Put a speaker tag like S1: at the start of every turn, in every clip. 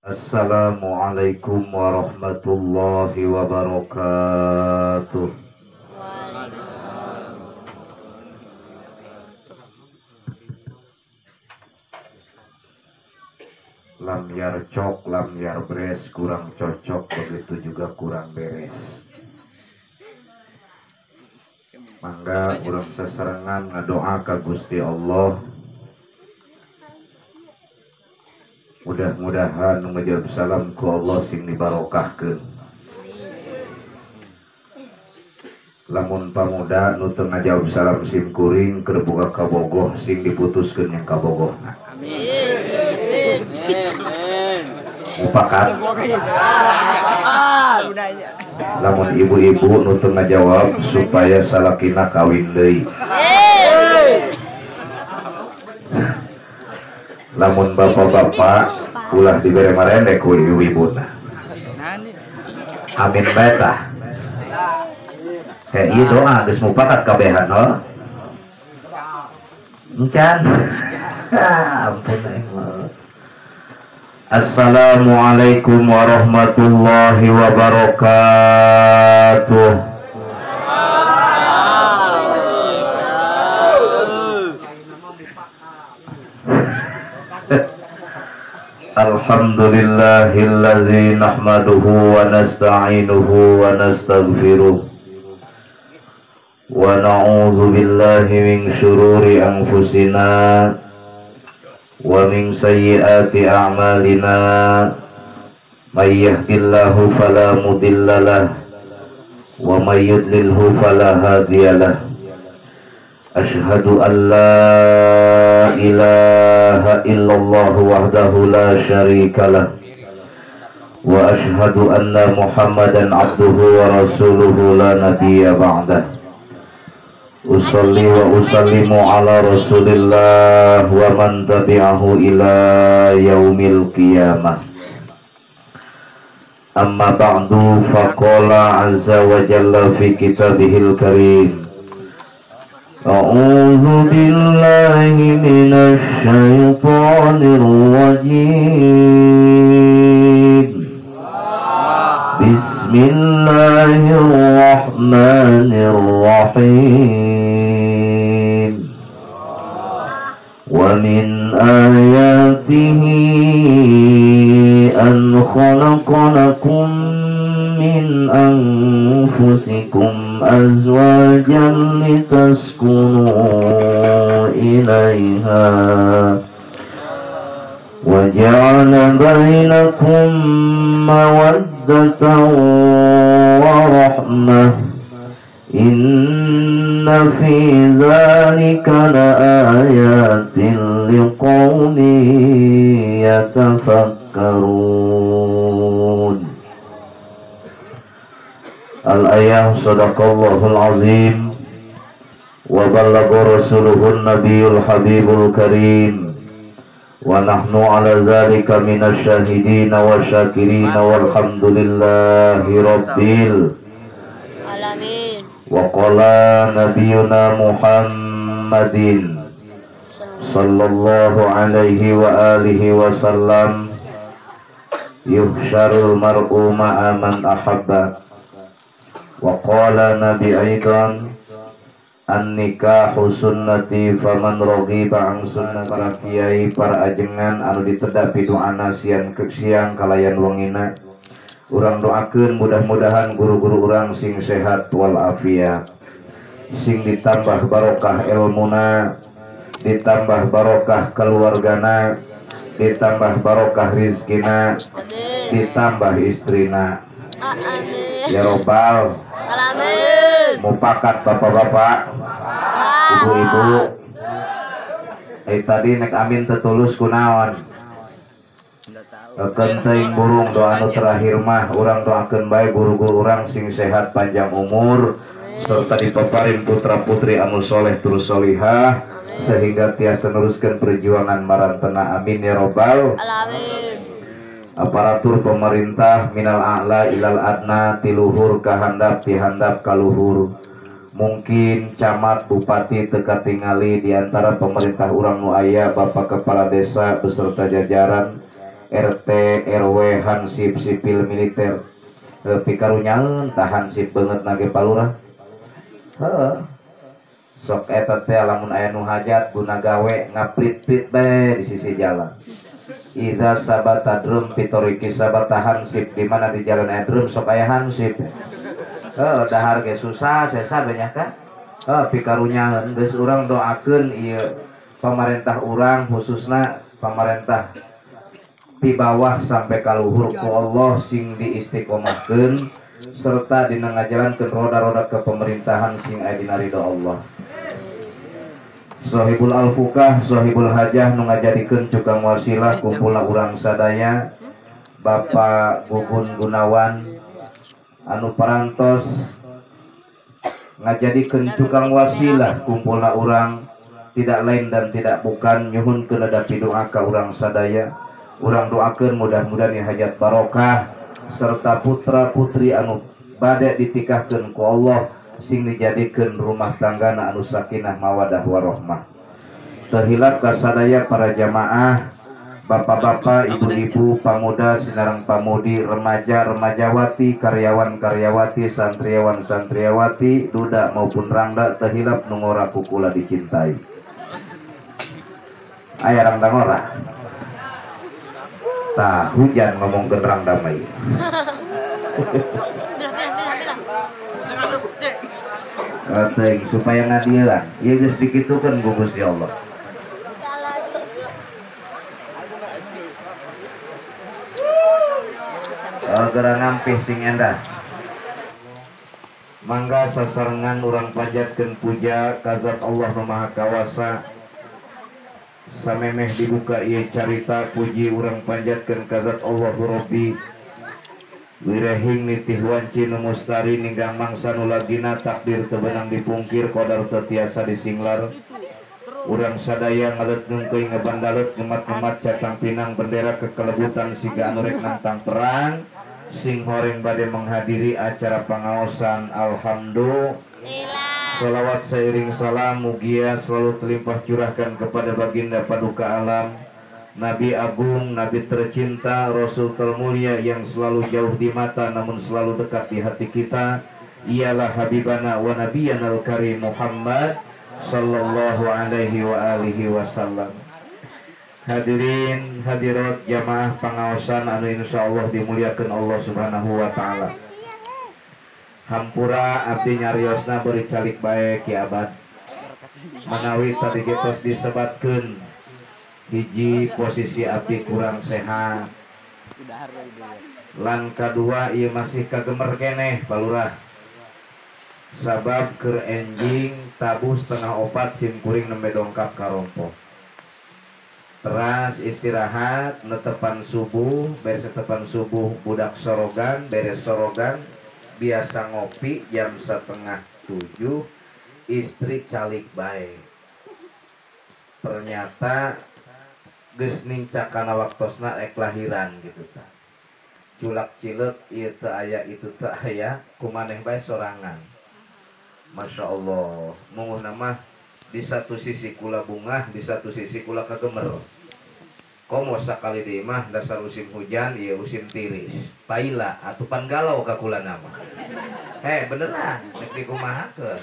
S1: Assalamualaikum warahmatullahi wabarakatuh. Lam yar cok, lam yar beres, kurang cocok, begitu juga kurang beres. Mangga urang sasarengan ngadoa ka Gusti Allah. Mudah-mudahan ngejawab salam ku Allah sing dibarokahkeun. Lamun pamuda nu teu ngajawab salam sim kuring keur boga kabogoh sing diputuskeun yang kabogohna. Amin. Mupakat. Lamun ibu-ibu nu teu ngajawab supaya salakina kawin deui. Lamun bapak-bapak ulah dibere marende ku ibu-ibu. Amin bae. Kayak ieu doa geus mupakat kabehan ho. Encan. Ampun aing. Assalamualaikum warahmatullahi wabarakatuh. Alhamdulillahilladzi nahmaduhu wa nasta'inuhu wa nastaghfiruh wa na'udzu billahi min syururi anfusina wa min sayyiati a'malina may yahdihillahu fala mudhillalah wa may yudlilhu fala hadiyalah. Asyhadu an la ilaha illallah wahdahu la syarikalah wa asyhadu anna Muhammadan abduhu wa rasuluhu la nabiyya ba'dah. Usalli wa usallimu ala rasulillah wa man tabi'ahu ila yaumil qiyamah. Amma ba'du, faqala azza wa jalla fi kitabihil karim. A'udzu billahi minasy syaithanir rajim. Bismillahirrahmanirrahim. Wa min ayatihi an khalaqa lakum min anfusikum azwajan litaskunu ilaiha wa ja'ala bainakum mawaddatan wa rahmah. Inna fi dzalika laayatin liqaumin yatafakkarun. Al-ayah sadaqallahul azim wa ballagha rasuluhun nabiyul habibul karim wa nahnu ala zalika minasy syahidin wa syakirin walhamdulillahi rabbil alamin. Wa qala nabiyuna Muhammadin sallallahu alaihi wa alihi wa sallam yuhsyarul mar'u ma'a man ahabba. Wa qala nabi aidan an-nikahu sunnati faman raghiba an sunnah. Para kiai, para ajengan anu ditedapi doana siang kalayan wengina, urang doakeun mudah-mudahan guru-guru urang sing sehat wal afiat, sing ditambah barokah ilmuna, ditambah barokah keluargana, ditambah barokah rizkina, ditambah istrina. Amin. Ya robbal alamin. Mupakat bapak-bapak, ibu-ibu. Tadi nek amin tetulus kunaon? Kenting burung doa anu terakhir mah urang doakeun bae guru-guru urang sing sehat panjang umur serta dipaparin putra-putri anu soleh terus solihah sehingga tiasa neruskeun perjuangan marantena. Amin ya robbal alamin. Aparatur pemerintah minal a'la ilal adna, tiluhur kahandap tihandap kaluhur, mungkin camat bupati teka tingali diantara pemerintah urang nu aya, bapak kepala desa beserta jajaran RT RW hansip sipil militer pikarunyaeun tahan sip banget nage palurah. Sok eta teh lamun aya nu hajat guna gawe ngaprit-prit bae di sisi jalan. Iza sabata drum pitoriki sabata hansip, di mana di jalan aya drum sok aya hansip. Dahar ge susah sesa banyak kan. Pikarunyaeun geus urang doakeun ieu pamarentah urang khususna pamarentah di bawah sampai kaluhur ku Allah sing diistiqomahkeun serta dina ngajalankeun roda-roda kepemerintahan sing aya dina ridho Allah. Sohibul alfukah, sohibul hajah nu ngajadikeun cukang wasilah kumpulna urang sadaya Bapak Gugun Gunawan anu parantos ngajadikeun cukang wasilah kumpulna urang tidak lain dan tidak bukan nyuhunkeun hadapi doa ka urang sadaya. Urang doakeun mudah-mudahan hajat barokah serta putra putri anu bade ditikahkeun ku Allah sing dijadikeun rumah tanggana anu sakinah mawadah warahmah. Terhilap kasadaya para jamaah, bapak-bapak, ibu-ibu, pamuda, sinarang pamudi, remaja, remajawati, karyawan-karyawati, santriawan-santriawati, duda maupun rangda terhilap nungora kukula dicintai. Aya rangda ngora. Tah hujan ngomong gerang damai. Teng supaya ngadieuan. Ieu geus dikitukeun ku Gusti Allah. Gerang ngampih sing endah. Mangga sasarengan urang panjatkeun puja ka Zat Allah Nu Maha Kawasa. Samemeh dibuka ieu carita puji urang panjatkeun ka Zat Allah Rabbi. Wirehing nitih wanci nu mustari ninggang mangsa nu lagina takdir teu beunang dipungkir qadar teu tiasa disinglar. Urang sadaya ngaletneung teuing ngabandalet ngemat-ngemat catang pinang bendera kekelebutan siga anu rek nantang perang sing horeng bade menghadiri acara pangaosan. Alhamdulillah. Salawat seiring salam mugia selalu terlimpah curahkan kepada baginda paduka alam, Nabi agung, Nabi tercinta, Rasul termulia yang selalu jauh di mata namun selalu dekat di hati kita. Ialah Habibana wa Nabiyana al-Karim Muhammad sallallahu alaihi wa alihi wasallam. Hadirin hadirat jamaah pangaosan anu insyaallah dimuliakeun Allah Subhanahu wa taala. Hampura abdi nyariosna beri calik bae ki abad. Manawi tadi getos disebatkeun hiji posisi abdi kurang sehat. Lan kadua ieu masih kagemer keneh palurah. Sabab keur enjing tabuh setengah opat sim kuring nembe dongkap karompo. Teras istirahat netepan subuh, beres netepan subuh budak sorogan, beres sorogan biasa ngopi jam 6:30 istri calik bae. Ternyata geus nincakana waktosna ek lahiran gitu tah. Culak cileuk ieu teu aya itu teu aya kumaneh bae sorangan. Masya Allah, munguhna mah di satu sisi kula bungah, di satu sisi kula kagemer. Komo sakali deui mah dasar musim hujan ieu musim tiris. Paila atupan galau ka kula nama. Beneran, nek dikumahakeun.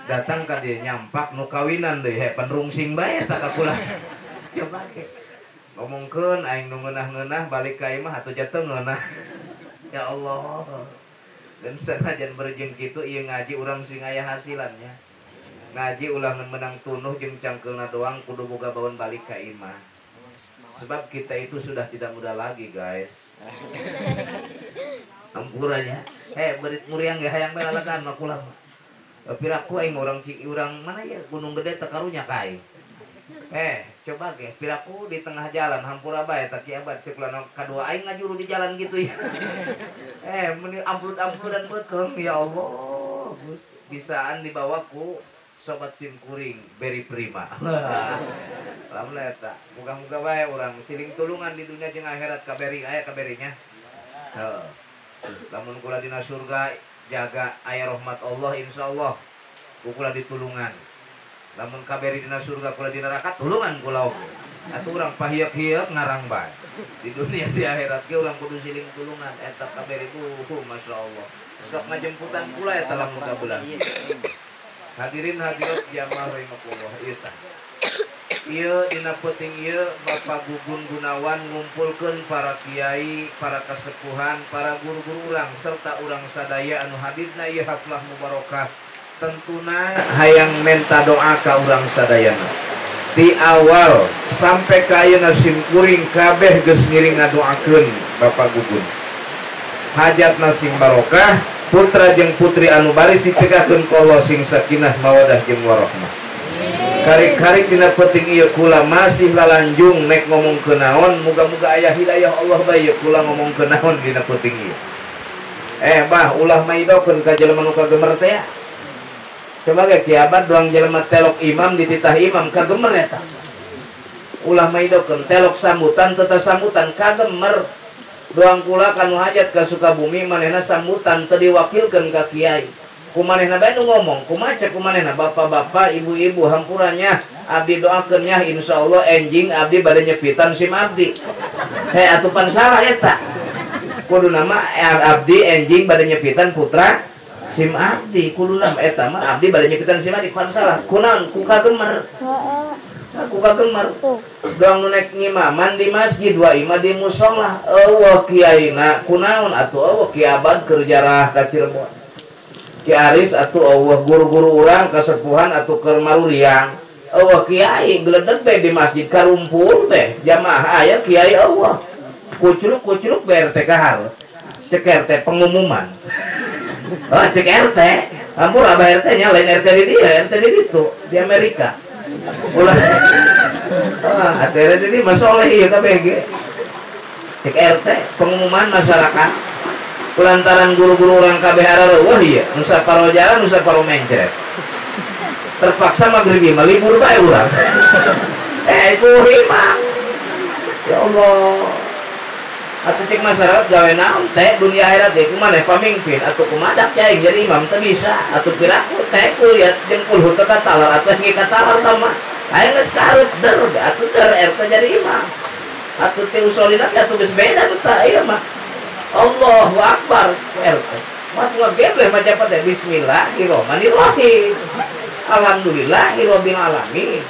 S1: Datang ka dieu nyampak nu kawinan deui penrungsing bae eta ka kula. Coba ke. Ngomongkeun aing nu ngeunah-ngeunah balik ka ieu mah atuh jatuh ngeunah. Ya Allah. Dan sanajan berjeng kitu ieu ngaji urang sing aya hasilannya. Ngaji ulah menang tunuh jeung cangkeulna doang kudu boga baeun balik ka imah. Sebab kita itu sudah tidak muda lagi guys. Ampurannya berit muriang ge hayang bae lalagan mah pulang. Piraku aing urang mana ya Gunung Gede teu karunya ka aing. Coba ge piraku di tengah jalan hampura bae tak kiabat cek lana kadua aing ngajuru di jalan gitu ya. Meni amplut-amplutan beukeum ya Allah. Bisaan dibawaku sobat sim kuring beri prima. Alhamdulillah eta. Muga-muga bae urang siling tulungan di dunia jeung akhirat kaberi aya kaberinya. Lamun kula dina surga jaga aya rahmat Allah insyaallah. Kula ditulungan. Lamun kaberi dina surga kula di neraka tulungan kula oge. Atuh urang pahieup-hieup ngarang bae. Di dunia di akhirat ge urang kudu siling tulungan eta kabeh itu masyaallah. Sok ngajemputan pula eta lamun ka bulan. Hadirin hadirat jamaah rahimakumullah ieu tah. Ieu dina peuting ieu Bapak Gugun Gunawan ngumpulkeun para kiai, para kasepuhan, para guru-guru urang serta urang sadaya anu hadirna ieu haflah mubarakah. Tentuna hayang menta doa ka urang sadayana. Di awal sampai ka ayeuna simkuring kabeh geus ngiring ngadoakeun Bapak Gugun. Hajatna sing barokah, putra jeung putri anu bari dicegakeun ku Allah sing sakinah mawadah jeung warahmah. Karik-karik dina peuting ieu kula masih lalanjung nek ngomongkeun naon, muga-muga aya hidayah Allah bae kula ngomongkeun naon dina peuting ieu. Bah ulah maidokeun ka jelema nu kagemer teh. Coba ge kiabat doang jelema telok imam dititah imam kagemer eta. Ulah maidokeun telok sambutan teu sambutan kagemer. Doang kula kanu hajat ka Sukabumi manehna sambutan teu diwakilkeun ka kiai. Kumanehna bae nu ngomong, kumaha kumanehna bapak-bapak, ibu-ibu hampurannya abdi doakeun nya insyaallah enjing abdi bade nyepitan sim abdi. Atuh pan salah eta. Kudu nama abdi enjing bade nyepitan putra sim abdi, kudu nama eta mah abdi bade nyepitan sim abdi pan salah. Kunaon ku kagemer. Aku kagemer. Doang nu nek ngimaman di masjid wa imam di mushola. Eueuh kiaina kunaon atuh eueuh kiaban keur jarah ka Cirebon. Ki Aris atuh eueuh guru-guru urang kasepuhan atuh keur maruriang. Eueuh kiai gledeg bae di masjid karumpul teh. Jamaah aya kiai eueuh. Kucruk-kucruk BRT kahar. Cek RT pengumuman. Oh cek RT. Ampun abah RT nya lain RT di dia, RT di ditu di Amerika. Ulah. Atere di masoleh ieu kabeh ge. Cek RT pengumuman masyarakat. Kulantaran guru-guru orang kabeh arareueuh ieu, nu saparo jalan, nu saparo mencret. Terpaksa magrib mah libur bae urang. Kuring mah. Ya Allah. Atuh cek masyarakat gawe naon teh dunia akhirat teh kumaneh pamimpin atuh kumadak cai jadi imam teu bisa atuh piraku teh kuliah jeung kulhu teu katalar atuh ge katalar tah mah. Aya geus karep der atuh der RT jadi imam. Atuh teh usolina atuh geus beda tah ieu mah. Allahu Akbar RT. Matu ngagebleh maca teh bismillahirrahmanirrahim. Alhamdulillahirabbil alamin.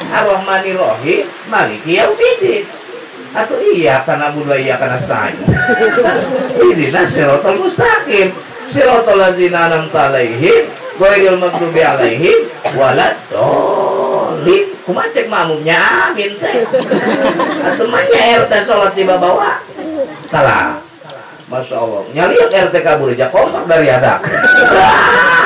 S1: Arrahmanirrahim. Maliki yaumiddin. Atau iya kana budu iya kana nasta'in. Ihdinas siratal mustaqim. Siratal ladzina an'amta 'alaihim ghairil maghdubi 'alaihim waladdallin. Kumaha cek makmumnya amin teh. Atuh mah nya RT salat di babawa. Salah. Masya Allah, nyaliak RT kabur aja kompak dari adak.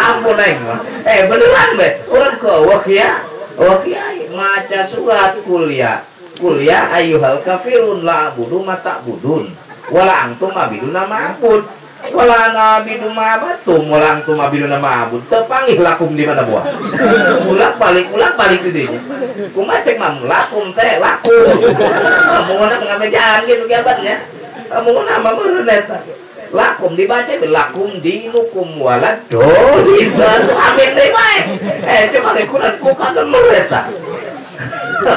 S1: Ampun aing mah. Beneran be, urang keueuh ya. Kiai maca surat kuliah ayyuhal kafirun la abudu mata budun wala antum abiduna ma'bud wala nabidu ma'batum wala antum abiduna ma'bud. Teu panggih lakum di mana buah. Ulak balik di dinya. Kumaha cek mah lakum teh lakum. Mun ngabejaan gitu jabatnya. Mun nama meureun eta. Lakum dibaca lakum dinukum waladolin. Amin deui bae. Coba ge Quran ku kagemer eta.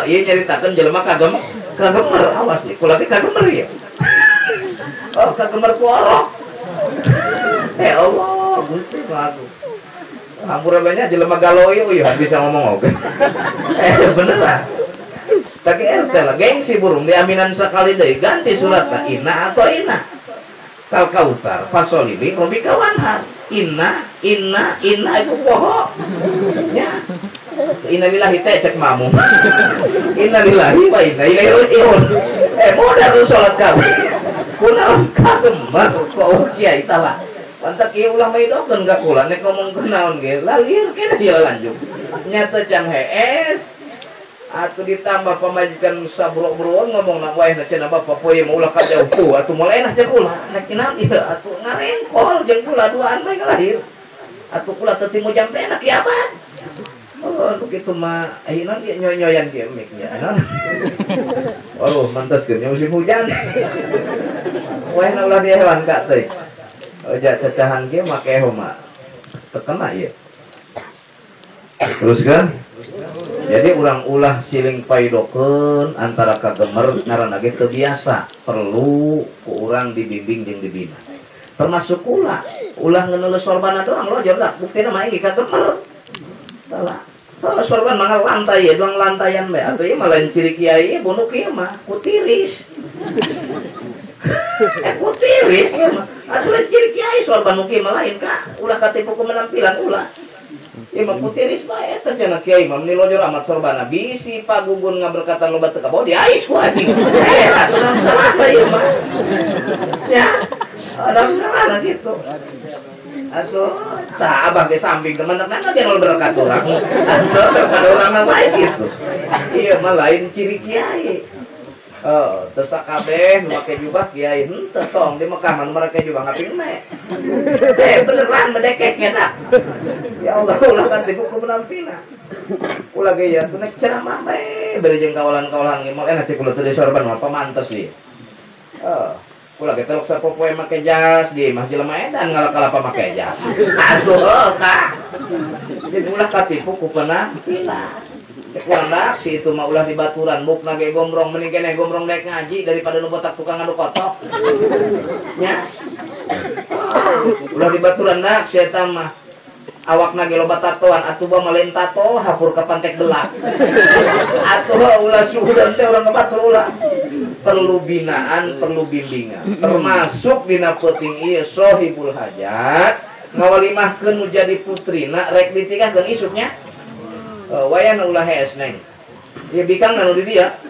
S1: Ieu nyaritakeun jelema kagemer awas nih kula ge kagemer ya. Oh kagemer ku Allah. Allah Gusti Agung. Hampura banyak jelema galoyo ya bisa ngomong oke. Beneran. Tapi RT lah gengsi burung diaminan sekali deui ganti suratna inna atau inna. Kal kautsar fasolili robika wanhar. Inna itu poho. Ya. Innalillahi teh cek mamu. Innalillahi wa inna ilaihi raji'un. Modal salat kabeh. Kunaon kagemer kok kiai tah. Pantak ieu ulah maidokeun ka kula nek ngomongkeun naon ge lalir kena dia lanjut. Nyata can hees. Atuh ditambah pamajikan sabrok-brok ngomong na wae na cenah bapak poe mau ulah ka jauh tuh atuh mulai nah cek kula nek kina ieu atuh ngarengkol jeung kula duaan bae lahir. Atuh kula teu timu jampe na kiamat. Oh, begitu mah ayeuna ge nyoyoyan ge miknya. Oh, mantaskeun musim hujan. Wae na ulah di hewan ka teh. Oja cacahan ge make homa. Tekena ieu. Teruskan. Jadi urang ulah siling paidokeun antara kagemer ngaranna ge teu biasa, perlu ku urang dibimbing jeung dibina. Termasuk ulah ngenulis sorbana doang lo jordak buktina mah ge kagemer. Salah. Oh, sorban mangga lantai ya, doang lantaian bae. Atuh ieu mah lain ciri kiai bunuh kieu mah kutiris. Kutiris ieu mah. Atuh lain ciri kiai sorban nu kieu mah lain ka. Ulah katipu ku menampilan ulah. Ieu mah kutiris bae eta cenah kiai mah meni lojor amat sorbana. Bisi pagugun ngaberkatan loba teu kabawa diais ku anjing. Atuh salah ieu mah. Ya. Ada salah gitu. Atau tak abah ke samping teman-teman aja nol berkat orang atau pada orang lain gitu. Iya mah lain ciri kiai. Terus kabeh memakai jubah kiai henteu tong di Mekah mah memakai jubah ngaping me. Beneran medekek eta. Ya Allah ulah kan tipu ku penampilan. Ulah ge ya tuh nek ceramah bae bere jeung kawalan-kawalan ge moal enak sih kula teu sorban mah pamantes ieu. Ulah kita loksa popoe make jas di mah jelema edan ngalak-alap make jas. Aduh tah. Jadi ulah katipu ku penampilan. Cek urang si itu mah ulah dibaturan bukna ge gombrong mending keneh gombrong daek ngaji daripada nu botak tukang adu kotok. Nya. Ulah dibaturan dak si eta mah awakna ge loba tatoan atuh bae mah lain tato hapur ka pantek gelap. Atuh ulah suhudan teh urang ngabatur ulah. Perlu binaan, perlu bimbingan. Termasuk dina peuting ieu sohibul hajat ngawalimahkeun nu jadi putrina rek ditikahkeun isuknya. Wayahna ulah hees neng. Ieu bikang anu di dia.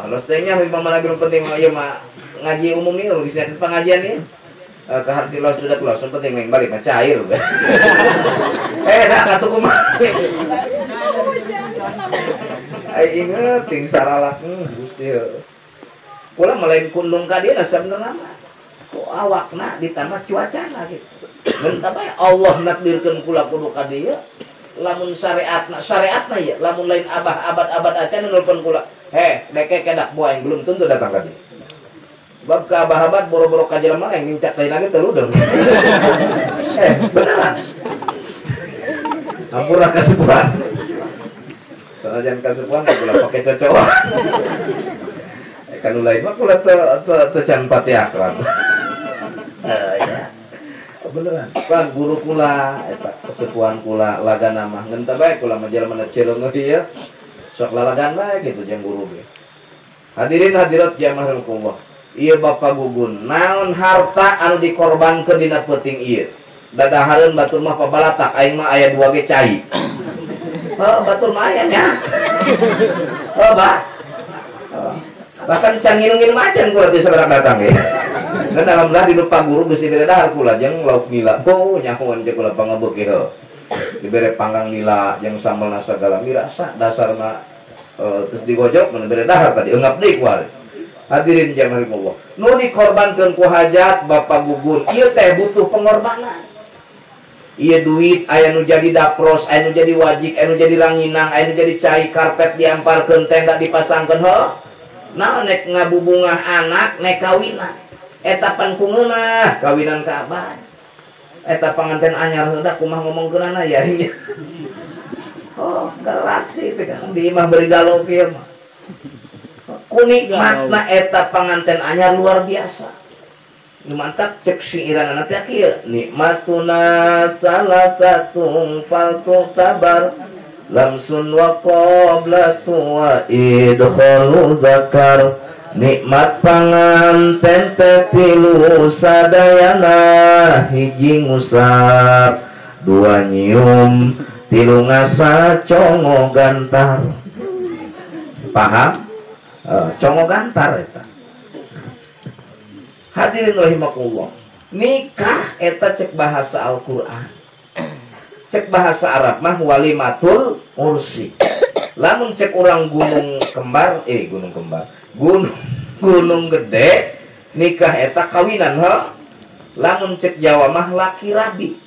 S1: Los teh nya mah lagi penting ieu mah ngaji umum ieu geus nya pengajian ieu. Ka harti los sudah los penting neng balik mah cair. Dah atuh kumaha. Ai inget ting saralak Gusti. Pula melain kundung ka dieu sebenarnya ku awakna ditambah cuacana gitu. Mun bae Allah nakdirkeun kula kudu ka dieu lamun syariatna ya lamun lain abad acan nelpon kula. Deke kedak boaing belum tentu datang ka dieu. Bab ka abad boro-boro ka jelema yang mincak lain lagi teludeung. Beneran. Ampura kasepuhan. Sanajan kasupuan kula pake cocokan. Kan lain mah kula teu can pati akrab. Ya. Beneran. Kan guru kula eta kasupuan kula lagana mah ngeun teh bae kula mah jelema cireung ieu. Sok lalagan bae gitu jeung guru ge. Hadirin hadirat jamaah rahimakumullah. Ieu Bapak Gugun, naon harta anu dikorbankeun dina peuting ieu? Dadahareun batur mah pabalatak aing mah aya 2 ge cai. Batur mah aya nya. Bahkan can nginum-nginum macan kula teh sabarang datang ge. Dan alhamdulillah di Pak Guru geus dibere dahar kula jeung lauk nila. Nyahoon jeung kula pangabeuk ieu. Dibere panggang nila jeung sambelna sagala mirasa dasarna terus digojok mun dibere dahar tadi eungap deui ku ari. Hadirin jamaah Allah. Nu dikorbankeun ku hajat Bapak Gugun ieu teh butuh pengorbanan. Iya duit, aya nu jadi dapros, aya nu jadi wajik, aya nu jadi ranginang, aya nu jadi cai, karpet diamparkeun, tenda dipasangkeun heuh. Naon nek ngabubungah anak, nek kawinan. Eta pankungeunah, kawinan ka abad. Eta panganten anyar heudak kumaha ngomongkeunana ya ini. Galati teh kan di imah beri galau kieu mah. Kunikmatna eta panganten anyar luar biasa. Mantap cek si irana nanti akhir nikmatuna salah satu faltu tabar lamsun wa qoblatu wa idkhalu zakar nikmat panganten teh tilu sadayana hiji ngusap dua nyium tilu ngasa congo gantar paham? Congo gantar eta. Hadirin rahimakumullah. Nikah eta cek bahasa Al-Qur'an. Cek bahasa Arab mah walimatul ursi. Lamun cek orang gunung gede nikah eta kawinan ha. Lamun cek Jawa mah laki rabi.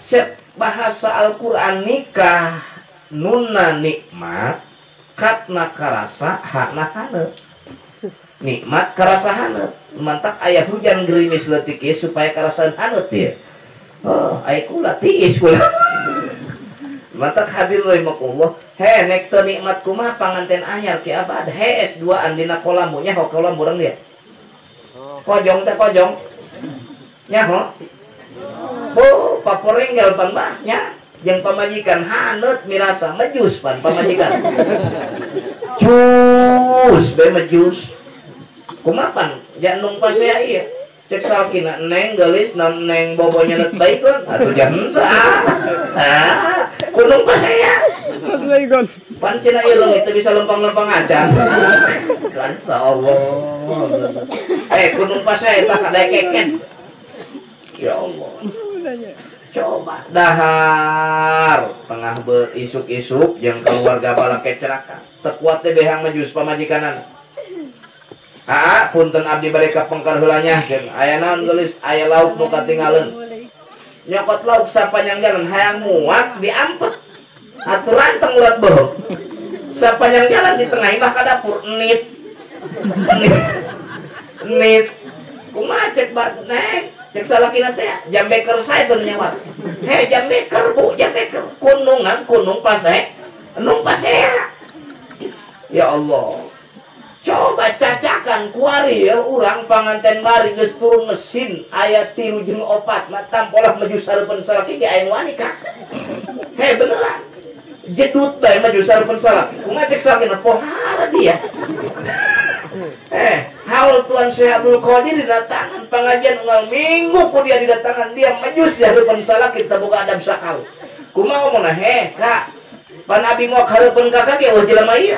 S1: Cek bahasa Al-Qur'an nikah nunna nikmat katna karasa hakna kana. Nikmat karasa haneut. Mantap aya hujan gerimis leutik supaya karasan haneut ya. Aya kula tiis kula.
S2: Matak hadir rahimakumullah. He nek teu nikmat kumaha panganten anyar ki abad. He S2 andina kolamunya ho kolam urang dia. Kojong teh kojong. Nya ho. Oh, paporinggel pan mah nya. Jeung pamajikan haneut mirasa mejus pan pamajikan. Jus be mejus. Kumaha pan? Jantung pasea ieu. Cek salkina neng gelis neng bobonya net baikon atuh janten. Kunung pasea. Baikon. Pan cenah ieu leungit teu bisa lempang-lempang acan. Masyaallah. Kunung pasea eta kada keken. Ya Allah. Coba dahar tengah berisuk-isuk jeung keluarga bala keceraka. Tekuat teh behang mejus pamajikanan. Punten abdi bade ka pengkar heula nyahkeun. Aya naon geulis aya lauk nu katinggalin. Nyokot lauk sapanjang jalan hayang muat diampet. Aturan teng urat beuh. Sapanjang jalan di tengah imah ka dapur nit. Nit. Kumaha cek bat neng? Cek salakina teh jam beker sae teu nyawat. He jam beker Bu, jam beker. Kunung paseh. Nung paseh. Ya Allah. Coba cacakan kuari ya urang panganten bari geus turun mesin aya 3 jeung 4 na tampolah maju sareupeun salaki ge aya wanita. He beneran. Jedut teh maju sareupeun salaki. Kumaha cek salakina pohara dia. Haul Tuan Syekh Abdul Qadir didatangan pengajian unggal minggu ku dia didatangan dia majus di hareupeun salaki teu boga adab sakal. Kumaha omongna he Kak. Pan abi moal hareupeun kakak ge eueuh jelema ieu.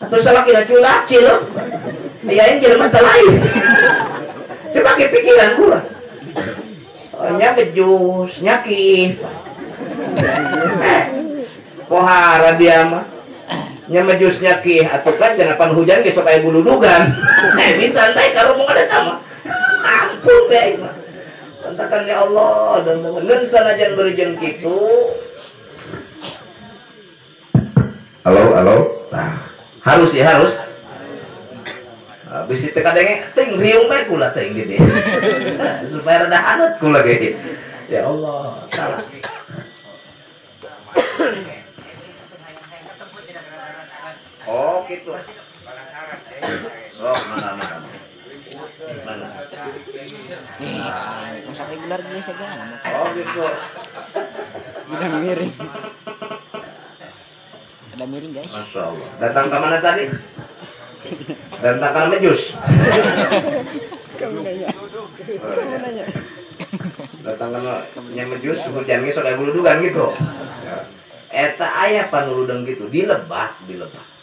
S2: Atau salah kira culaki loh. Ayain jelema teh lain. Coba ke pikiran gua. Nya bejus, nyaki. Pohara dia mah. Nya mejus nyaki atuh kan janapan hujan ge sok aya buludugan. Bisa santai karo mung ada tama. Ampun teh mah. Pantakan ya Allah dan ngeun sanajan beureujeun kitu. Halo. Nah. Harus ya harus. Bisi teh kadenge ting riung bae kula teh gede. Supaya rada hanut kula ge. Ya Allah, salah. Oh, gitu. Oh, mana.
S3: Masak regular gini segala.
S2: Oh, gitu.
S3: Udah miring. Ada miring guys.
S2: Masya Allah. Datang ke mana tadi? Datang ke Mejus.
S3: Kamu nanya.
S2: Datang ke Mejus, hujannya sudah buludugan gitu. Eta ayah panuludeng gitu, dilebah.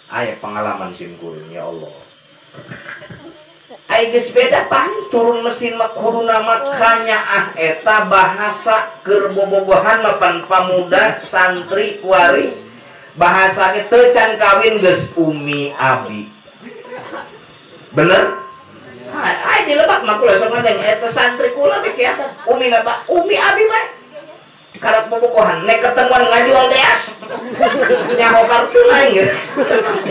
S2: Ayah pengalaman simkurin, ya Allah. Ayah geus beda pan turun mesin mah kuduna makanya eta bahasa keur bobogohan mapan pamuda santri kuari. Bahasa kita can kawin geus umi abi. Bener? Ai di Lebak mah kula sok ngadeng eta santri kula teh kieu umi apa? Umi abi bae. Karep bobogohan nek ketemuan ngajual teas. Nyaho kartu lain gitu.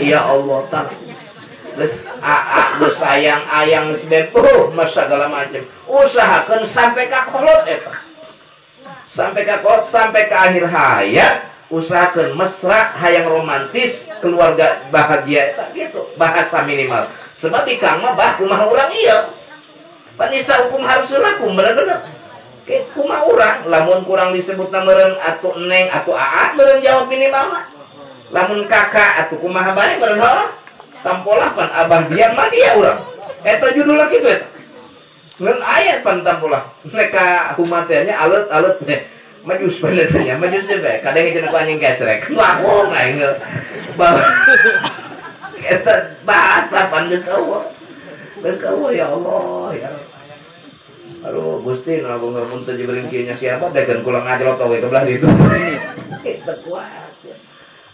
S2: Ya Allah tak. Geus geus sayang-ayang geus bepuh masa segala macam. Usahakeun sampai ka kolot eta. Sampai ka kolot sampai ke akhir hayat. Usahakan mesra hayang romantis keluarga bahagia gitu bahasa minimal sebab ikang mah bah kumaha urang ieu panisa hukum harus lakum bener-bener kumaha urang lamun kurang disebutna meureun atuh neng atuh aa meureun jawab minimal mah lamun kakak atuh kumaha bae meureun heuh tampolah pan abah dia mah dia urang eta judul kitu eta ngeun aya pan tampolah nek ka humatenya alut-alut majus benernya, majus juga. Kadang itu nak anjing gesrek, ngawong aing. Kita bahasa pandai kau ya Allah ya. Aduh Gusti, aku nggak mun terjebrin kieu nya siapa, dagan kula ngajlot we kebelah itu. Kita kuat.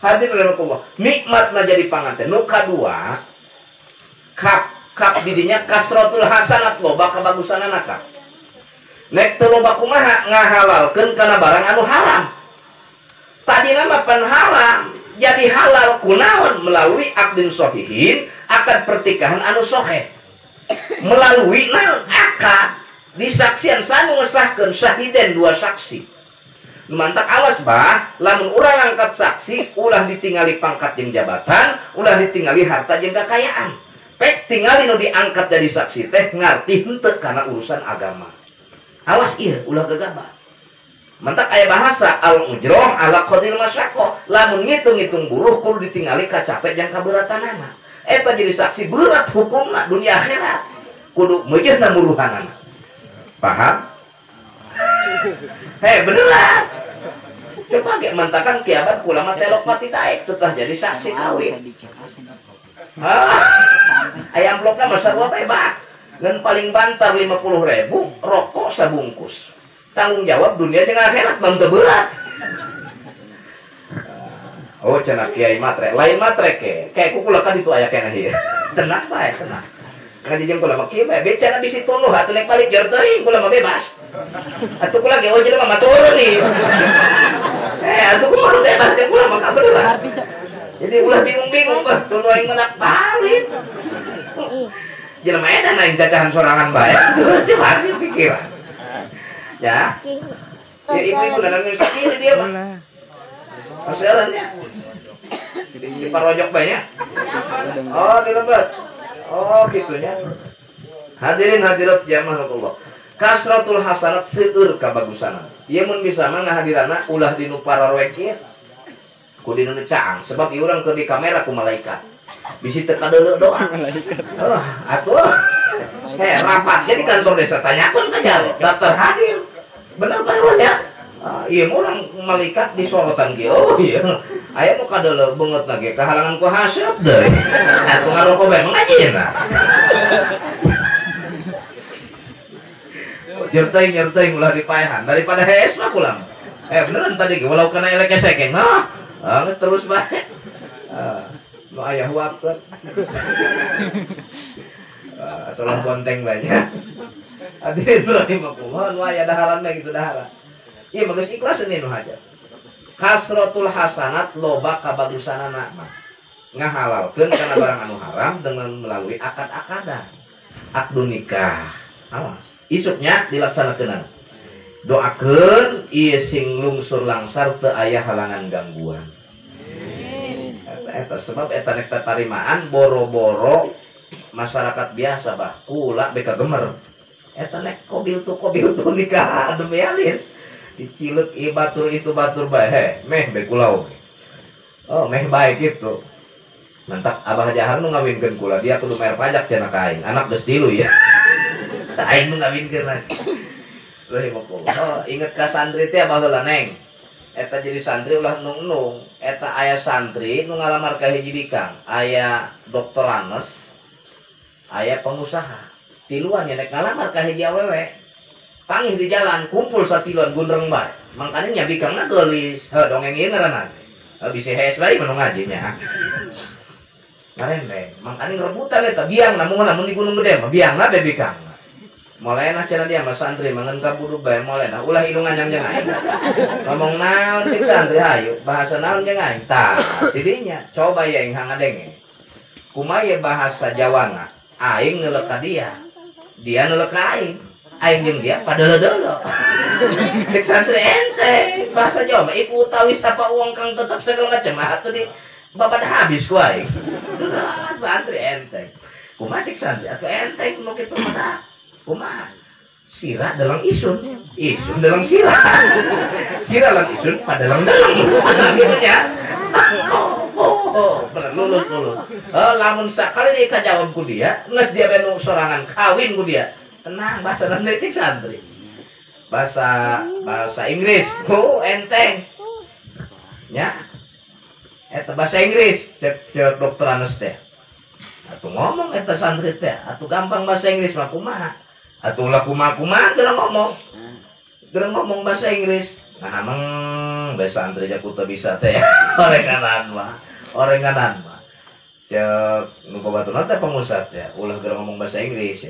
S2: Hadirin rahimakumullah, nikmatna jadi panganten. Nu kadua, kap didinya kasratul hasanat loba kabagusanana kap. Nek teu loba kumaha ngahalalkeun kana barang anu haram. Tadina mah pan haram, jadi halal kunaon melalui akdin sahihin, akad pertikahan anu sahih. Melalui naon akad disaksian sanu ngesahkeun syahiden dua saksi. Lumantak awas bah, lamun urang angkat saksi, ulah ditinggali pangkat jeung jabatan, ulah ditinggali harta jeung kekayaan. Pek tingali nu diangkat jadi saksi teh ngarti henteu karena urusan agama. Awas ieu ulah gegabah. Mentak aya bahasa al-ujroh ala qadril masyaqah. Lamun ngitung-ngitung buruh kudu ditinggali ka capek jeung kaberatanana. Eta jadi saksi berat hukumna dunia akhirat. Kudu meujeuhna muruhanana. Paham? Beneran. Coba ge mentakan kiamat ulama telok mati daek tutah jadi saksi kawin. Ayam bloknya besar apa hebat? Dan paling bantar 50.000 rokok sabungkus. Tanggung jawab dunia jeung akhirat mantep berat. Oh cenah kiai matre, lain matre kayak kukula kan itu aya keneh ieu. Tenang bae, tenang. Ngaji jeung kula mah kieu bae, becana bisi tuluh atuh nek balik jer teuing kula mah bebas. Atuh kula ge ojel mah turun nih. Atuh kumaha bebas jeung kula mah kabeneran. Jadi ulah bingung-bingung bah, tuluh aing menak balik. Jelema edan aing cacahan sorangan bae. Coba pikiran. Ya. Ya ibu-ibu dan sakit dia mah. Masalahnya. Di parojok banyak. Oh, di lembat. Oh, gitunya. Hadirin hadirat jamaah Allah. Kasratul hasanat seueur kabagusanna. Ieu mun bisa mah ngahadiranna ulah dinu pararoe kieu. Ku dinu caang sebab ieu urang keur di kamera ku malaikat. Bisi teu kadeuleu doang malaikat. Atuh. Rapat jadi kantor desa tanyakeun ka jaro, daftar hadir. Bener bae ya. Iya orang malaikat disorotan kieu. Oh iya. Aya nu kadeuleu beungeut lagi kahalangan ku haseup deui. Atuh ngarokok bae mangajina. Nyerteng ulah dipaehan daripada hees mah pulang. Beneran tadi walau kena elek esek nah. Geus terus bae. Nu aya huapkeun. Salah bonteng banyak. Hadirin rahimakumullah nu aya daharan mah gitu daharan. Ieu mah geus ikhlas ini nu haja. Kasratul hasanat loba kabagusanana mah. Ngahalalkeun kana barang anu haram dengan melalui akad-akadan. Akdu nikah. Awas. Isuknya dilaksanakeun. Doakeun ieu sing lungsur langsar teu aya halangan gangguan. Eta sebab eta nek tarimaan boro-boro masyarakat biasa bah kula beka gemer. Eta nek kobil tuh nikah demi alis. Dicileuk ieu batur itu batur bae. Meh be kula. Oh, meh bae gitu. Mantap abah jahar nu ngawinkeun kula dia kudu bayar pajak cenah ka aing. Anak geus 3 ya. Aing nu ngawinkeun lagi. Oh, inget ka santri teh baheula neng. Eta jadi santri ulah nung-nung. Eta aya santri nu ngalamar ka hiji bikang. Aya dokter Anes. Aya pengusaha. Tiluan nek ngalamar ka hiji awewe. Pangih di jalan kumpul satiluan gundreng bae. Mangkana nya bikangna geulis. Dongeng ieu ngaranna. Bisi hees bae manu ngaji nya. Ngarendeng. Mangkana rebutan eta biang namun di Gunung Gede mah biangna be bikang. Molena cenah dia mah santri mangan ka buduk bae molena ulah hidungan yang aing. Ngomong naon cik santri hayu bahasa naon jeung aing. Tah, tidinya coba ya ing hangadenge. Kumaha bahasa Jawana? Aing neuleuh ka dia. Dia neuleuh ka aing. Aing jeung dia padeuleuh-deuleuh. Cik santri ente bahasa Jawa mah iku utawi sapa uang kang tetep segala macam atuh di babad habis ku aing. Santri ente. Kumaha cik santri atuh ente nu kitu mah. Kumaha? Sirah dalam isun dalam sirah. Sirah dalam isun padalang gitu ya. Bener lulus. Lamun sakali dia kajawab ku dia, geus dia benu sorangan kawin ku dia. Tenang bahasa nanti santri. Bahasa Inggris. Oh, enteng. Ya. Eta bahasa Inggris, cek dokter Anes teh. Atuh ngomong eta santri teh, atuh gampang bahasa Inggris mah kumaha? Atuh lah kumaha gerang ngomong bahasa Inggris. Nah, bahasa santri aja kudu bisa teh. Orenganan mah. Cek nu babatuna teh pengusaha teh, ulah gerang ngomong bahasa Inggris.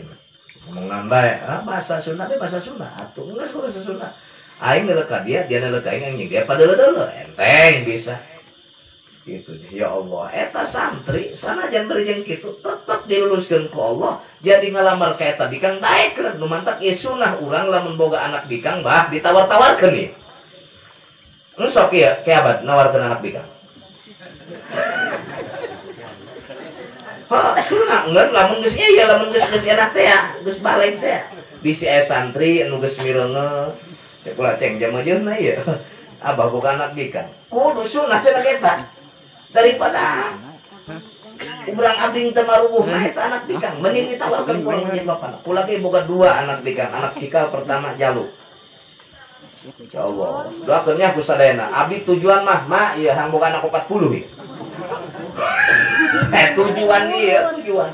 S2: Ngomong bae, bahasa Sunda teh bahasa Sunda. Atuh geus bahasa Sunda. Aing neuleuh ka dia neuleuh ka aing nya padeuleuh-deuleuh. Enteng bisa. Gitu ya Allah, eta santri sanajan terjeng kitu tetep diluluskeun ku Allah jadi ngalamar ka eta bikang daekeun nu mantak ieu sunah urang lamun boga anak bikang bah ditawar-tawarkeun ieu. Sok ya abad nawarkeun anak bikang. Sunah ngan lamun geus ieu lamun geus enak teh ya, geus balik teh. Bisi santri anu geus mireungeun. Cek ulah ceng jamejeunna ieu. Abah boga anak bikang. Kudu sunah cenah eta. Daripada urang abdi teu marubuh mah eta anak bikang. Mending ditawarkeun ku urang bapana. Kula ge boga 2 anak bikang. Anak cikal pertama Jaluk. Insyaallah. Doakeunnya ku sadayana. Abdi tujuan mah ieu hang boga anak 40 ieu. Tujuan ieu tujuan.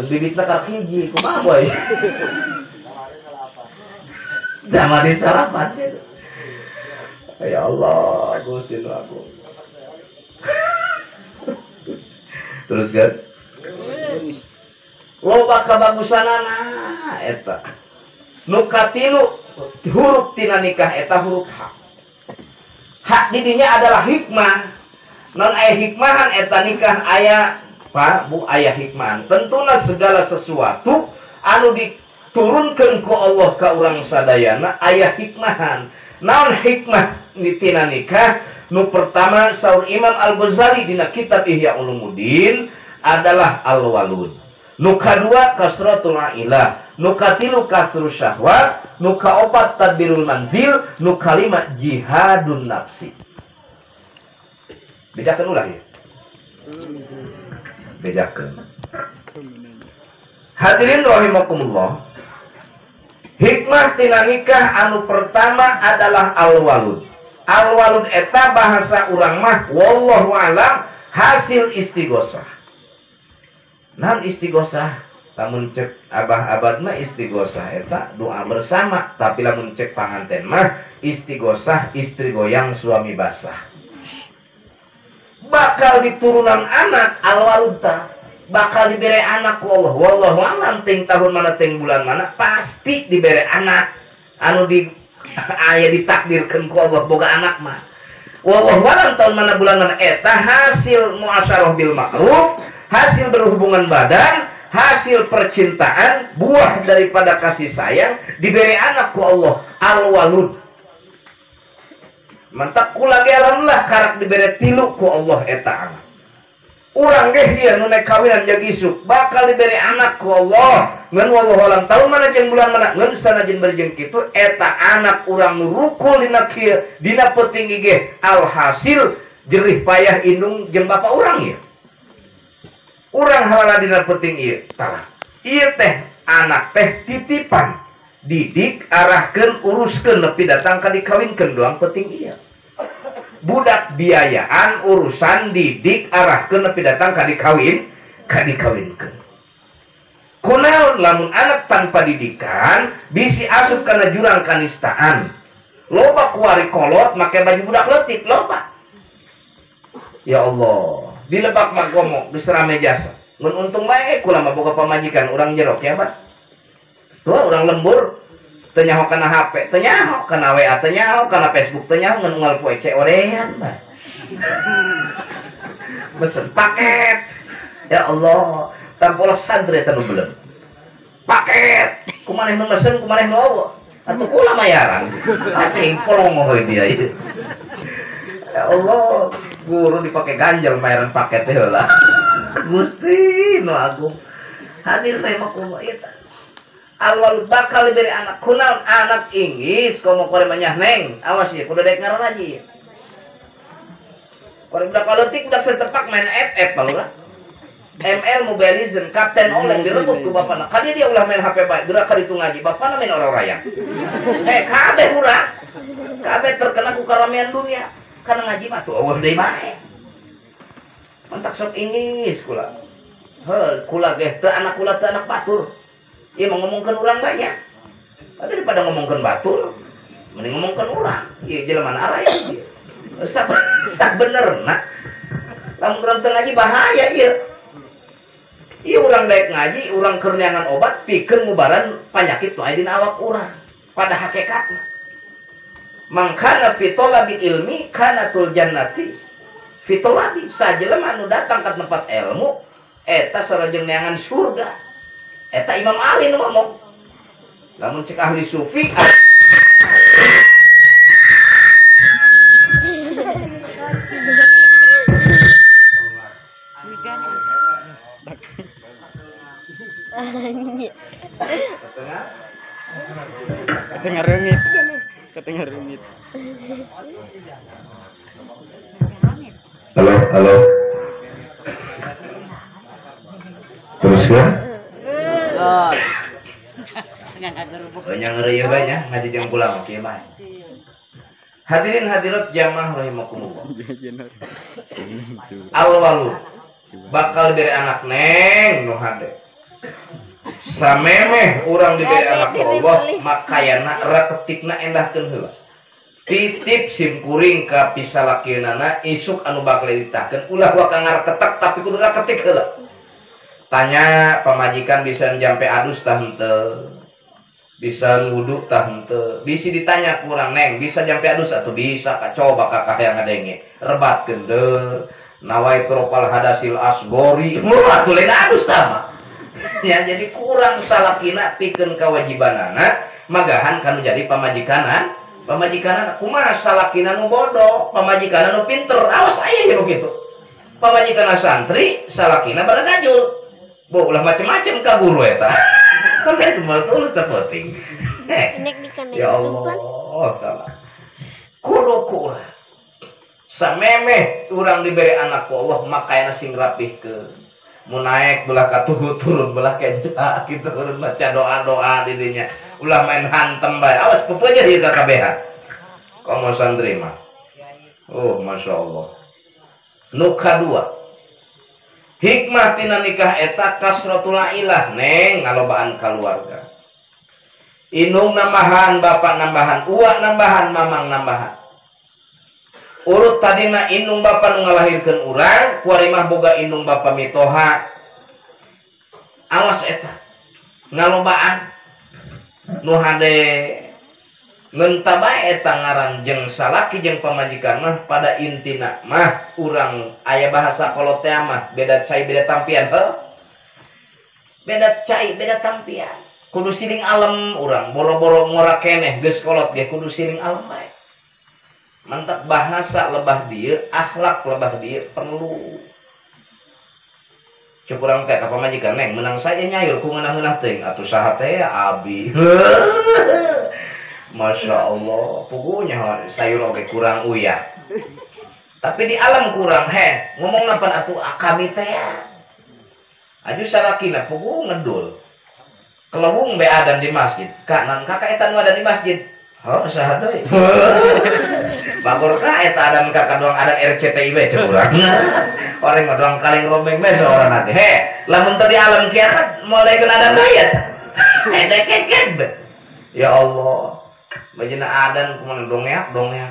S2: Bibitna karek hiji kumaha boy. Dama di sarapan. Ya Allah, Gusti aku. Terus kan? Loba kabagusanana eta. Nu katilu huruf tina nikah eta huruf H. Hak didinya adalah hikmah. Non aya hikmahan eta nikah aya Pak Bu aya hikmahan. Tentuna segala sesuatu anu diturunkeun ku Allah ka urang sadayana aya hikmahan. Naon hikmah tina nikah? Nu pertama saur Imam Al-Ghazali dina kitab Ihya Ulumuddin adalah al-walud. Nu kadua kasratul ailah, nu katilu kasrus syahwat, nu kaopat tadbirul manzil, nu kalima jihadun nafsi. Bejakeun ulah ya. Bejakeun. Hadirin rahimakumullah. Hikmah tina nikah anu pertama adalah al-walud. Al-walud eta bahasa urang mah wallahu alam hasil istighosah. Naon istighosah? Lamun cek abah-abad mah istighosah eta doa bersama, tapi lamun cek panganten mah istighosah istri goyang suami basah. Bakal diturunan anak al-walud ta, bakal dibere anak ku Allah. Wallahu alam ting tahun mana ting bulan mana pasti dibere anak anu di aya ditakdirkeun ku Allah boga anak mah. Wallahu alam tahun mana bulan mana eta hasil muasyarah bil ma'ruf, hasil berhubungan badan, hasil percintaan, buah daripada kasih sayang diberi anak ku Allah al-walud. Mantak kula ge alhamdulillah karak diberi tilu ku Allah eta anak. Urang ge ieu nu nek kawinan jeung isuk bakal diberi anak ku Allah. Ngan wallahu alam tahu mana jeung bulan mana ngan sanajan bari jeung kitu eta anak urang nu rukul dina kieu dina peuting ge alhasil jerih payah indung jeung bapa urang ieu. Urang halala dina peuting ieu tah. Ieu teh anak teh titipan. Didik arahkeun uruskeun nepi datang ka dikawinkeun doang peuting ieu. Budak biayaan urusan didik arahkeun nepi datang ka dikawinkeun. Kunaon lamun anak tanpa didikan bisi asup kana jurang kanistaan. Loba kuari kolot make baju budak leutik loba. Ya Allah, di Lebak mah gomok geus rame jasa. Mun untung bae kula mah boga pamajikan urang jerok ya, Pak. Tuh urang lembur teu nyaho kana HP, teu nyaho kana WA, teu nyaho kana Facebook, teu nyaho ngan unggal poe orean, Pak. Mesen paket. Ya Allah, tampolos santri eta nu belem. Paket. Kumaneh nu mesen, kumaneh nu awo. Atuh kula mayaran. Acing polong moh dia ieu. Ya Allah, guru dipake ganjel mayaran paket teh heula. Gusti nu agung. Hadir teh mah kumaha eta. Al-walud bakal dari anak kunaon anak Inggris komo kore manyah neng. Awas ya kudu dek ngaran aja. Kore budak leutik budak setepak main FF balura. ML Mobile Legends Kapten Oleng direbut ku bapana. Kali dia ulah main HP bae, geura ka ditu ngaji. Bapana main orang-orang. Kabeh urang. Kabeh terkena ku karamean dunia. Kana ngaji mah tuh eueuh deui bae. Mantak sok Inggris kula. Heuh, kula ge teu anak kula teu anak batur. Ieu mah ngomongkeun urang banyak. Tapi daripada ngomongkeun batur, mending ngomongkeun urang. Ieu jelema araya ieu. Sak benerna. Lamun urang teu ngaji bahaya ieu. Ieu urang daek ngaji, urang keur neangan obat pikeun ngubaran panyakit nu aya dina awak urang. Pada hakikatna. Mangkana fi talabi ilmi kanatul jannati fi talabi. Sajelema anu datang ka tempat ilmu eta sareng neangan surga. Eta Imam Ali nu ngomong. Lamun cek ahli sufi
S3: Ketengah rengit. Ketengah rengit.
S1: Halo, halo. Teruskan.
S3: Oh.
S2: Banyak ngeri banyak ngaji jam pulang kieu mah. Hadirin hadirat jamaah rahimakumullah. Alwalu bakal diberi anak neng nu hade. Samemeh urang diberi anak Allah makayana raketikna endahkeun heula. Titip sim kuring ka pisalakieunaana isuk anu bakal ditahkeun ulah wa kangarketek tapi kudu raketik heula. Tanya pamajikan bisa jampe adus tah henteu. Bisa wudhu tah henteu. Bisi ditanya kurang neng bisa jampe adus atau bisa coba kakak yang ngadenge rebatkeun deur nawaitu ropal hadasil asgori murah tulen adus tah ya jadi kurang salakina pikeun kewajibanana magahan kanu jadi pamajikanan kumaha salakina nu bodoh pamajikanan nu pinter awas aya jeung kitu pamajikanan santri salakina bareng ngajul bo ulah macem-macem ka guru eta kan cuma tulus sepenting ya Allah taala kudu samemeh urang diberi anak Allah makanya sing rapihkeun mun naik belah katuhu turun belah kenca kitu urang baca doa-doa di dinya ulah main hantem bae awas pupunya ieu kakabehan komo santri mah oh masyaallah nu kadua hikmah tina nikah eta kasratul ilah neng ngalobaan keluarga inung nambahan bapak nambahan uak nambahan mamang nambahan urut tadina inung bapak nu ngalahirkeun urang kuari mah boga inung bapak mitoha awas eta ngalobaan nu hade ngenta bae eta ngaran jeung salaki jeung pamajikan mah pada intina mah urang aya bahasa kolot teh mah beda cai beda tampian heuh beda cai beda tampian kudu siling alem urang boro-boro ngora keneh geus kolot ge kudu siling alem bae mantap bahasa lebah dieu akhlak lebah dieu perlu cuk urang teh ka pamajikan neng menang saja nyayur ku ngeunah-ngeunah teuing atuh saha teh abi Masya Allah, pugunya sayur oge kurang uyah. Tapi di alam kurang ngomong napan atuh kami teh. Aju salakina pugu ngedul. Kelewung be adan di masjid. Kanan kakak eta nu ada di masjid. Oh, saha deui. Bagor ka eta adan kakak doang adan RCTI we cek urang. Orang doang kaling rombeng we seorang ade. Lamun teu di alam kiamat mulai adan bayat. Deket. Ya Allah. Bajina adan kumaha dongyak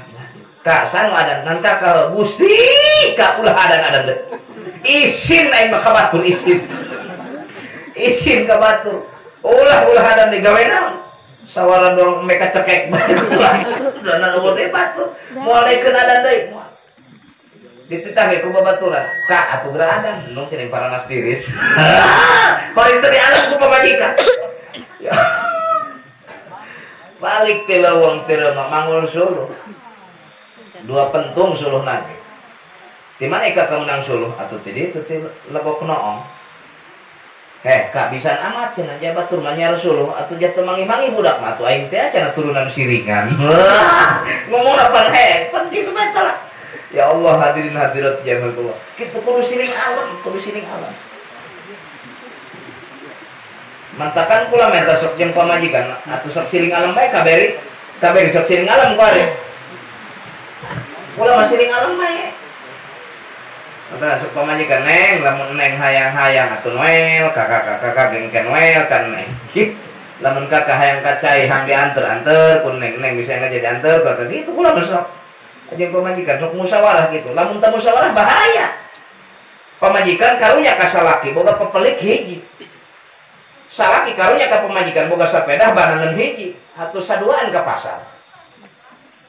S2: kak sanu adan nan kakak Gusti kak ulah adan deh isin aing mah kabatur isin kabatur ulah adan di gawe naon sawara doang meka cekek dan eueuh teh batur moalekeun adan deui dititah ge ku babaturan kak atuh geura adan nu cenah paranas tiris paling teu di alam ku pamajikan balik tilawang tirama mangul suluh dua pentung suluh nage di mana ika kemenang suluh atau tidak itu lebok noong kak bisa amat cenah jabat tur manyar suluh atau jatuh mangi-mangi budak mah atuh aing teh cenah turunan siringan ngomong apa pan kitu bae salah ya Allah hadirin hadirat jamaah kitu kudu siring alam mantakan kula menta sok jeung pamajikan atuh sok siring alam bae kaberi sok siring alam kuari kula mah siring alam bae manta sok pamajikan neng lamun neng hayang-hayang atuh noel kakak gengken noel kan neng lamun kakak hayang kacai hang dianter kun neng bisa ngajak dianter kakak gitu kula mah sok jeung pamajikan sok musyawarah gitu lamun teu musyawarah bahaya pamajikan karunya ka salaki boga pepelik hiji salaki karunya ke pemajikan boga sepeda bananeun hiji atuh saduaan ke pasar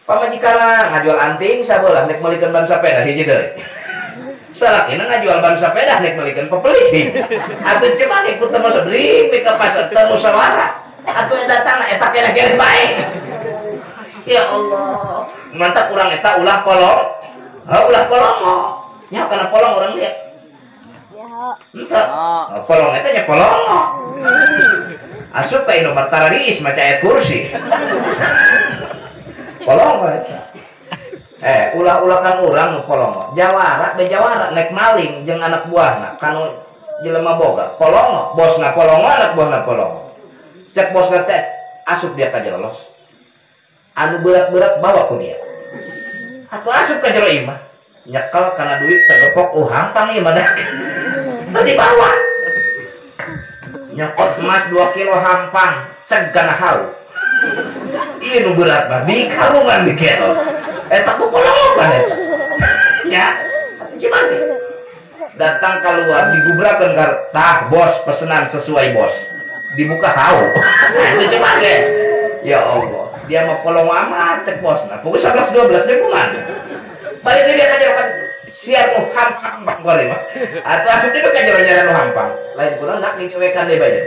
S2: pamajikan ngajual anting sabelah nek meulikeun ban sepeda hiji deui salakina ngajual ban sepeda nek meulikeun pepelik hiji atuh coba ikut teu sabring ke pasar teu musyawarah atuh datang eta keneh bae ya Allah mantap urang eta ulah kolong nya kana kolong urang dia Ente. Polong eta nya polongo. Asup ka Indomaret Tarariis maca ayat kursi. Polongo eta. Ulah-ulahkan urang nu polongo. Jawara nek maling jeung anak buahna kanu jelema boga. Polongo, bosna polongo, anak buahna polongo. Cek bosna teh asup dia ka jerolos. Anu berat-berat bawa ku dia. Atuh asup ka jero imah. Nyekel kana duit segepok hampang ieu mah. Teu dibawa. Nyokot emas 2 kilo hampang, ceg kana hau. Ieu nu berat mah di karungan di kelo. Eta ku polongo kan eta. Nya, gimana? Datang keluar digubrakeun ka tah bos pesenan sesuai bos. Dibuka hau. Itu coba ge. Ya Allah, dia mau polongo amat cek bosna. Pukul 11 12 dia kumaha? Balik dia kajarokan siar nu hampang gore mah. Atuh asup teh kajarokan nu hampang. Lain kula nak dicewekan deui bae.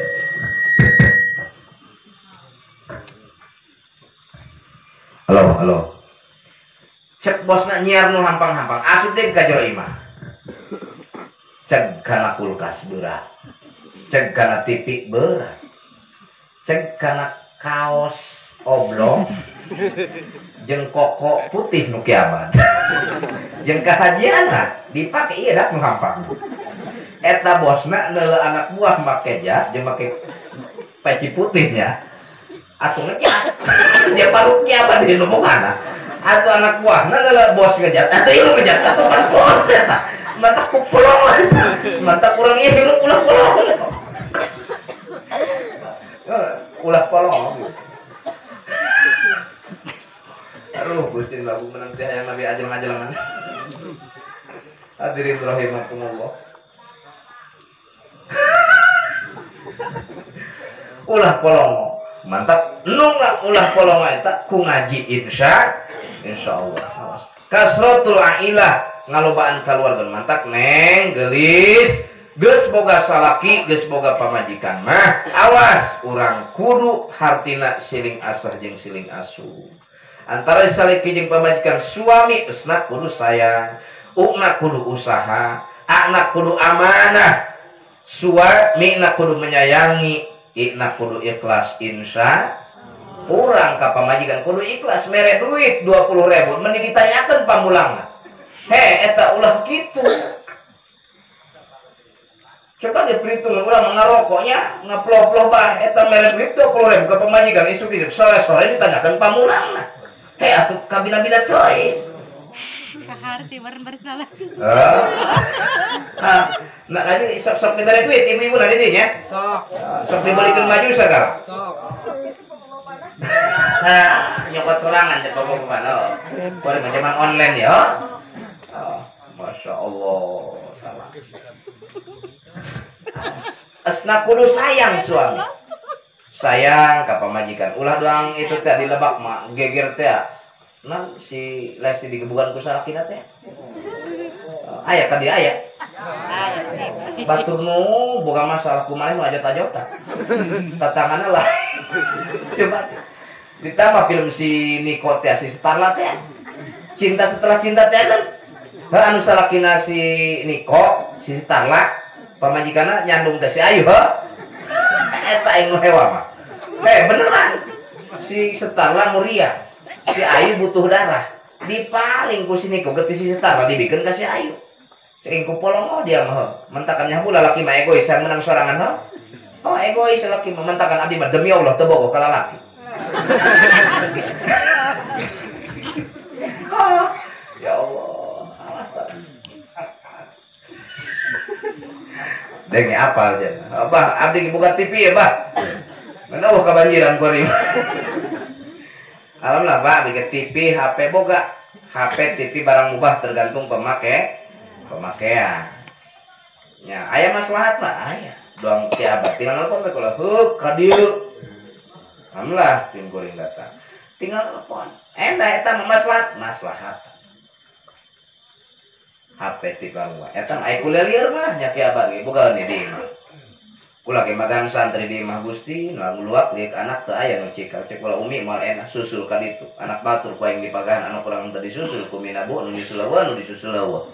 S2: Halo. Cek bosna nyiar nu hampang-hampang. Asup teh ka jero imah. Cek kana kulkas beurah. Cek kana TV beurah. Cek kana kaos oblong. Jeung koko putih nu kiamat. Jeung kahajianna dipake ieu dak nu hampang. Eta bosna neuleuh anak buah make jas jeung make peci putihnya. Atuh ngecat. Dia baru kiamat di numunganna. Atuh anak buahna neuleuh bos ngejat. Atuh ieu ngejat atuh kan bos eta. Mata ku polong. Mata kurang ieu hirup ulah polong. Ulah polong. Aduh, Gusti lagu menang teh yang Nabi ajeng-ajengan. Hadirin rahimakumullah. Ulah polong. Mantap. Nu ulah polong eta ku ngaji insyaallah. Kasratul ailah ngalobaan keluarga mantap neng gelis geus boga salaki geus boga pamajikan mah awas urang kudu hartina siling asah jeung siling asuh. Antara salaki jeung pamajikan suami esna kudu sayang, ukna kudu usaha, anak kudu amanah, suamina kudu menyayangi, ikna kudu ikhlas insya. Urang ka pamajikan kudu ikhlas mere duit 20.000 meni ditanyakeun pamulangna. Eta ulah kitu. Coba ge perhitungan urang ngarokoknya ngaplok-plok bah eta mere duit 20.000 ka pamajikan isu di sore-sore ditanyakeun pamulangna. Atuh kabina-bina teuing.
S4: Kaharti bareng-bareng salah.
S2: Nah, lagi sok minta duit ibu-ibu nanti deh ya. Sok dibalikin maju sekarang. Nyokot serangan ya bapak-bapak. Boleh zaman online ya. Masya Allah. Asna kudu sayang suami. Sayang ka pamajikan. Ulah doang itu teh di lebak mah geger teh. Nah si Lesti digebukan ku salakina teh. Aya ka dia aya. Batur nu boga masalah kumaha nu ajot-ajota. Tatanganna lah. Coba ditambah film si Niko teh si Starla teh. Cinta setelah cinta teh kan. Anu salakina si Niko, si Starla, pamajikanna nyandung teh si Ayu heuh. Eta aing hewa mah. Beneran. Si Starla Muria. Si Ayu butuh darah. Dipaling ku si Niko geuti si Starla dibikeun ka si Ayu. Cing ku polong dia mah. Mentakannya pula laki mah egois yang menang sorangan heuh. Oh egois laki mah mentakan abdi mah demi Allah teu bogoh ka lalaki. Ya Allah, awas Pak. Dengi apal aja. Abah, abdi buka TV ya, Bah. Mana kebanjiran kuring. Alhamdulillah, Pak, bikin TV, HP boga. HP, TV barang mubah tergantung pemakaian. Ya, aya maslahat lah, aya. Doang ti abah tinggal nelpon we kula, "Heuh, ka dieu." Alhamdulillah, tim kuring datang. Tinggal nelpon. Eta maslahat. HP ti barang mah. Eta aya kuliah lieur mah nya ki abah ge boga di imah. Kula ge magang santri di imah Gusti, nu luak liek anak teu aya nu cikal cek kula umi moal enak susul ka ditu. Anak batur ku aing dipagahan anu kurang teu disusul ku minabu nu disuleun nu disusul eueuh.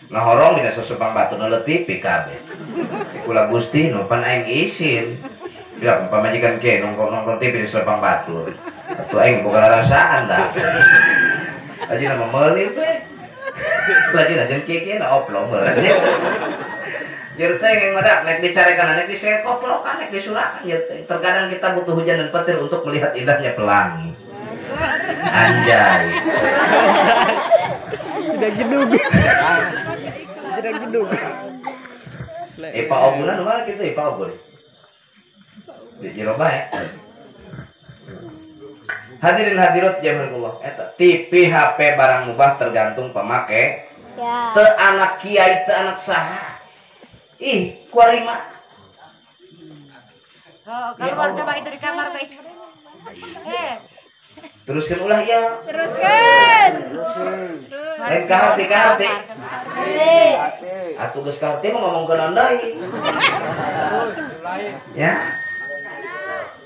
S2: Nah horong dina sesepang batu nu leutik PKB. Kula Gusti nu pan aing isin. Biar pamajikan ke nongkrong TV di sesepang batu. Atuh aing boga rasaan dah. Aja nama meuli teh. Lagi aja kieu na oplong beureuh. Jeung teh yang madak nek dicarekan nek disekoplokan nek disurakan ya terkadang kita butuh hujan dan petir untuk melihat indahnya pelangi. Anjay.
S3: Tidak gedug. Tidak gedug.
S2: Pak Ogunan mana gitu Pak Ogun? Di jero bae. Hadirin hadirat jazakumullah. Eta TV HP barang mubah tergantung pemake. Ya. Teu anak kiai teu anak saha. Ih, kuari mah.
S5: Oh, keluar coba itu di kamar baik.
S2: Teruskan ulah ya.
S4: Teruskan.
S2: Kahati. Atuh geus kahati mah ngomongkeun deui. Ya.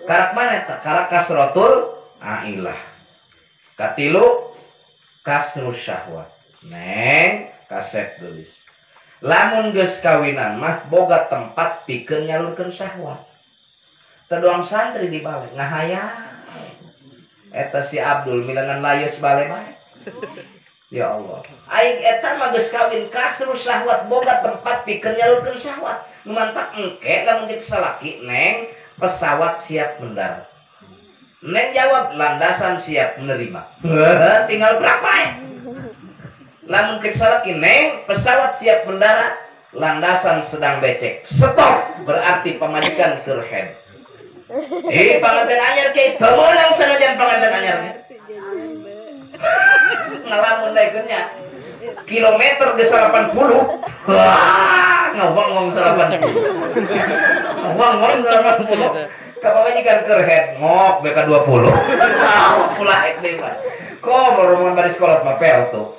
S2: Karak mana eta? Karak kasratul ailah. Katilu kasrus syahwat. Neng kasep geus. Lamun geus kawinan mah boga tempat pikeun nyalurkeun syahwat. Teu doang santri di bale ngahayang. Eta si Abdul milangan layes bale bae. Ya Allah. Aing eta mah geus kawin kasrus syahwat boga tempat pikeun nyalurkeun syahwat. Nu mantak engke lamun geus salaki neng pesawat siap mendarat. Neng jawab landasan siap menerima. Tinggal berapa ya? Lamun geus salaki neng pesawat siap mendarat, landasan sedang becek. Stop berarti pamajikan keur head. Panganten anyar kiai teu meunang sanajan panganten anyar. Ngalamun daekeunnya. Kilometer geus 80. Wah, ngawang 80. Ngawang 80. Kapamajikan keur head ngok beka 20. Pula SD mah. Kok rombongan baris kolot mah pel tuh.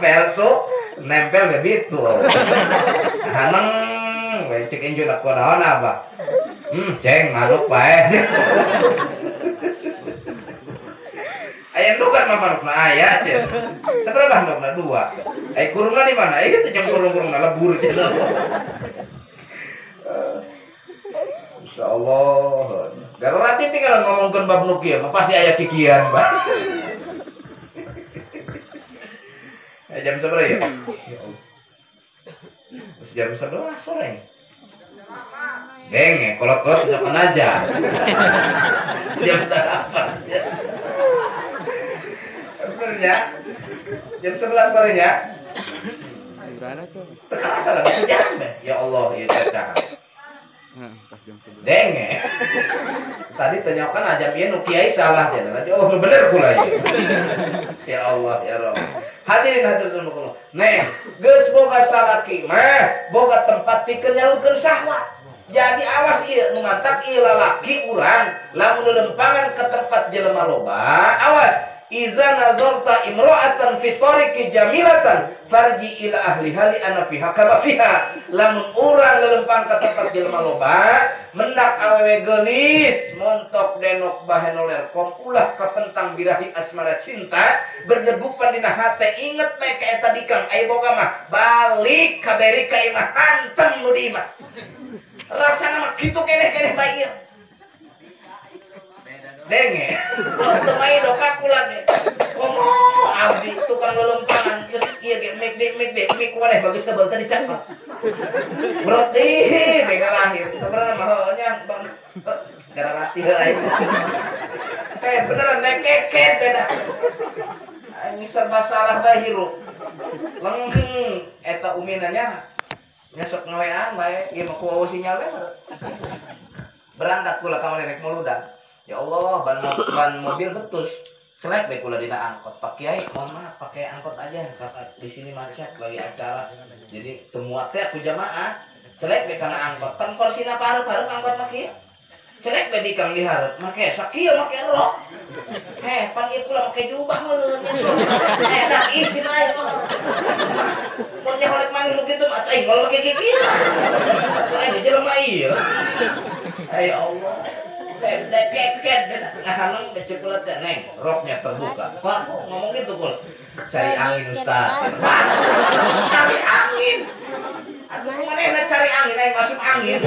S2: Pel tuh nempel begitu. Haneng we cek injun aku naon abah. Ceng manuk bae. Aya ndukan mah manuk mah aya cenah. Saberapa manukna? 2. Kurungna di mana? Itu jeung kurung-kurungna lebur cenah. Insyaallah. Garati tinggal ngomongkeun bab nu kieu mah pasti aya kikian, Mbak. Jam seberapa ya? Jam 11 sore. Denge, kolot-kolot udah aja. Jam berapa? Benernya? Jam 11 sore ya?
S3: Berapa tuh?
S2: Terasa lah, jam ya Allah, ya caca.
S3: Pas jam 11.
S2: Denge. Tadi tanyakan aja pian nu kiai salah ya. Tadi oh bener pula ya. Ya Allah, ya Rabb. Hadirin hadirin Allah. Neng, geus boga salaki mah boga tempat pikeun nyalurkeun syahwat. Jadi awas ieu nu ngatak ieu lalaki urang lamun lempangan ke tempat jelema loba, awas. Iza nazarta imra'atan fi tariqi jamilatan farji ila ahliha li ana fiha kama fiha. Lamun urang lelempang ka tempat jelema loba, mendak awewe geulis montok denok bahe noler kom ulah kapentang birahi asmara cinta berdegupan dina hate inget bae ka eta dikang aya boga mah balik ka beri ka imah hantem nu di imah. Rasana mah kitu keneh-keneh bae ieu. Denge, temai doka kulane. Komo abdi tukang lelempangan geus kieu ge mik kumaha bagus tebal tadi cakep. Berarti bega lahir. Sebenarnya mah nya gara latih aing. Beneran keket beda. Aing serba salah bae hirup. Leng eta uminanya nya sok ngawean bae ieu mah ku sinyal we. Berangkat kula ka rek muludan. Ya Allah, ban mobil betus. Selek bae kula dina angkot. Pak Kiai, mohon maaf pakai angkot aja. Kakak di sini macet lagi acara. Jadi temuat teh aku jamaah. Selek bae kana angkot. Pan korsina pareup-pareup angkot mah kieu. Selek bae dikang dihareup. Make sakieu make rok. Pan ieu kula make jubah meureun nya. Dah ih dina aing. Mun nya holek mangil nu kitu mah aing ngol make kikieu. Aing jelema ieu. Ay Allah. Deket ngahaneng kecekelet teh neng roknya terbuka. Pak ngomong gitu pul. Cari angin Ustaz. Cari angin. Atuh kumanehna cari angin aing masuk angin.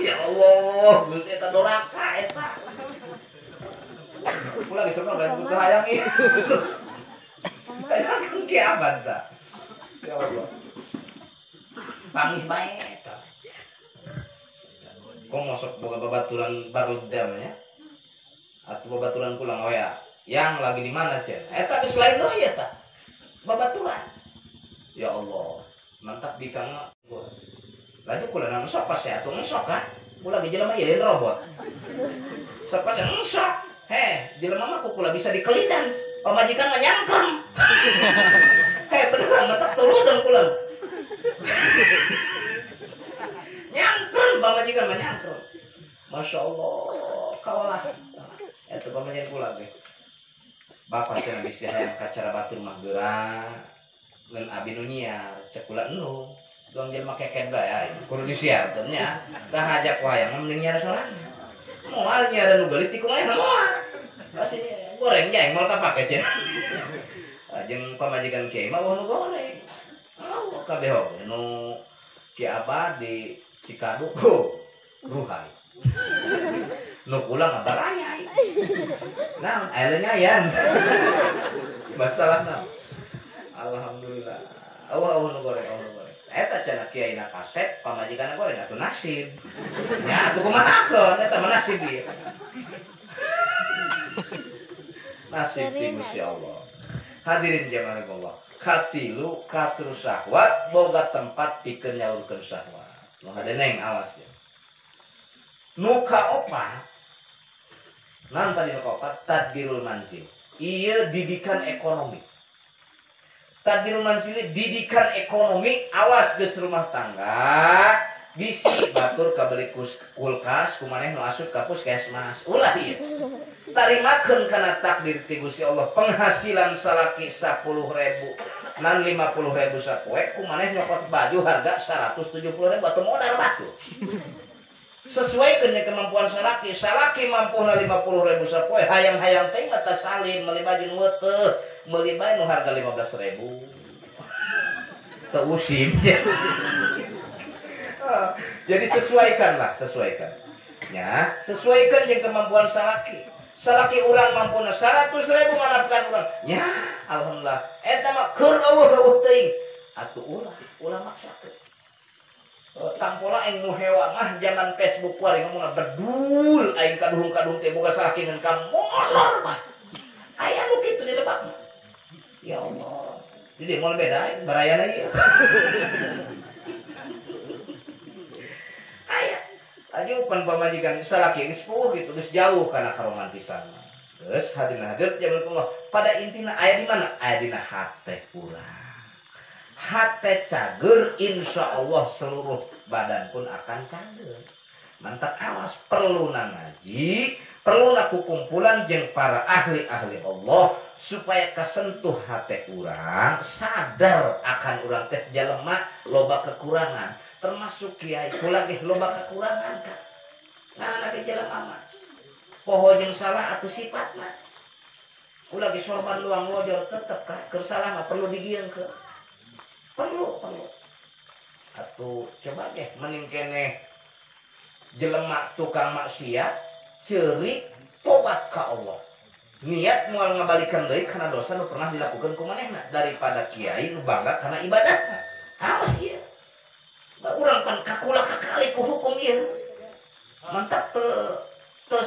S2: Ya Allah, Gusti eta doraka eta. Pula geus sono kan buka hayang ieu. Hayang kiamat ta. Ya Allah. Pamih bae eta. Kong masuk boga babaturan baru damanya. Atuh babaturan pulang we ya. Yang lagi di mana cenah? Eta geus lain deui eta. Babaturan. Ya Allah, mantap di kang. Laju kula nang sok pas ya atuh sok kan. Kula ge jelema jadi robot. Sok pas sok. Jelema mah kula bisa dikelidan. Pamajikan mah nyangkem. Beneran mantap tuludeng kula. Nyangkrem pamajikan mah nyangkrem. Masya Allah, kawalah. Itu pamajikan pula ge. Bapak cenah bisa hayang kacara batur mah geura ngan abi nu nyiar, cek kula enu. Dong jelema keket bae aya. Kudu disiarkeun nya. Tah hajak wayang mending nyiar sorangan. Moal nyiar nu geulis ti kumaha moal. Pasti goreng jaeng moal kapake cenah. Jeung pamajikan kiai mah nu goreng. Oh, kabeh nu ki abah di Cikadu ruhai. Nu pulang abar anyai. Naon ayeuna yan. Masalah naon. Alhamdulillah. Allah nu goreng, Allah nu goreng. Eta cenah kiai na kasep pamajikanna goreng atuh nasib. Nya atuh kumahakeun eta mah nasib ieu. Nasib ti Gusti Allah. Hadirin jamaah Allah. Katilu kasru syahwat boga tempat pikeun nyaurkeun syahwat. Nu hadeneng awas ya. Nu kaopat. Naon tadi nu kaopat? Tadbirul manzil. Ieu didikan ekonomi. Tadbirul manzil didikan ekonomi, awas geus rumah tangga bisi batur kabeli kulkas kumaneh nu asup ka puskesmas. Ulah ieu. Tarimakeun kana takdir ti Gusti Allah penghasilan salaki 10.000 nan 50.000 sapoe kumaneh nyokot baju harga 170.000 atuh modal batu. Sesuaikeun kemampuan salaki mampuna 50.000 sapoe hayang-hayang teh mata salin meuli baju nu teu meuli bae nu harga 15.000. Teu usim. Jadi sesuaikanlah, sesuaikan. Ya, sesuaikan jeung kemampuan salaki. Salaki urang mampuna 100.000 manafkan urang. Ya, alhamdulillah. Eta mah keur eueuh teuing. Atuh ulah maksakeun. Tampola aing nu hewa mah zaman Facebook wari ngomongna bedul aing kaduhung-kaduhung teh boga salaki ngan ka molor mah. Aya nu kitu di lebak mah. Ya Allah. Jadi moal beda barayana ieu. Ajukan pamajikan salaki geus puguh gitu, geus jauh kana karomantisan. Geus hadirna hadir jaman Allah. Pada intina aya di mana? Aya dina hate urang. Hate cager insyaallah seluruh badan pun akan cager. Mantap awas perlu ngaji, perlu kumpulan jeung para ahli-ahli Allah supaya kasentuh hate urang, sadar akan urang teh jalema loba kekurangan. Termasuk kiai kula ge loba kekurangan kan. Ngaranna ge jelema mah poho jeung salah atuh sifatna. Kula ge sorban luang lojor tetep ka keur salah mah perlu digieungkeun. Perlu. Atuh coba deh mending keneh jelema tukang maksiat ceurik tobat ka Allah. Niat moal ngabalikeun deui kana dosa nu pernah dilakukeun ku manehna daripada kiai nu bangga kana ibadahna. Awas ieu. Urang pan kakula kakali ku hukum ieu. Mantap teu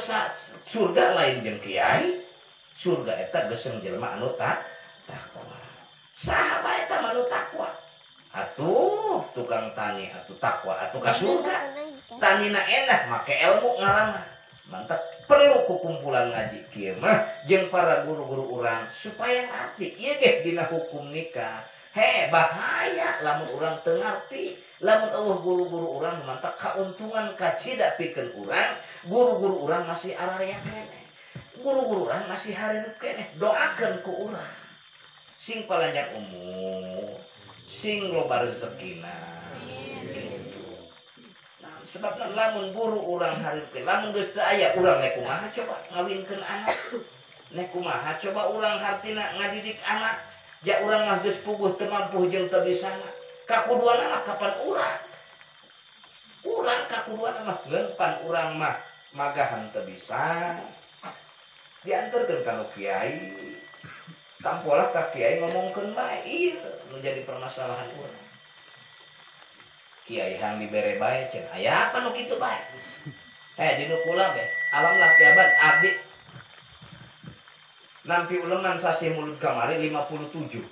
S2: surga lain jeung kiai. Surga eta geus jelema anu takwa. Saha bae eta anu takwa? Atuh tukang tani atuh takwa atuh ka surga. Tanina enak make ilmu ngalangan. Mantap perlu kumpulan ngaji kieu mah jeung para guru-guru urang supaya ngarti ieu ge dina hukum nikah. Bahaya lamun urang teu ngarti. Lamun eueuh guru-guru urang mantap kauntungan kacida pikeun urang, guru-guru urang masih ararea keneh. Guru-guru urang masih hareuneup keneh. Doakeun ku urang. Sing palanjang umur, sing loba rezekina. sebabna lamun guru urang hareupeun lamun geus teu aya urang nek kumaha coba ngawinkeun anak nek kumaha coba urang hartina ngadidik anak ja urang mah geus puguh teu mampu jeung teu bisana kakuduana mah kapan urang kakuduana mah ngeun pan urang mah magahan teu bisa dianterkeun ka nu kiai tampolah ka kiai ngomongkeun bae ieu menjadi permasalahan urang kiai hang dibere bae cenah aya apa nu kitu bae di nu kula be alamlah piaban abdi nampi uleman sasih mulut kamari 57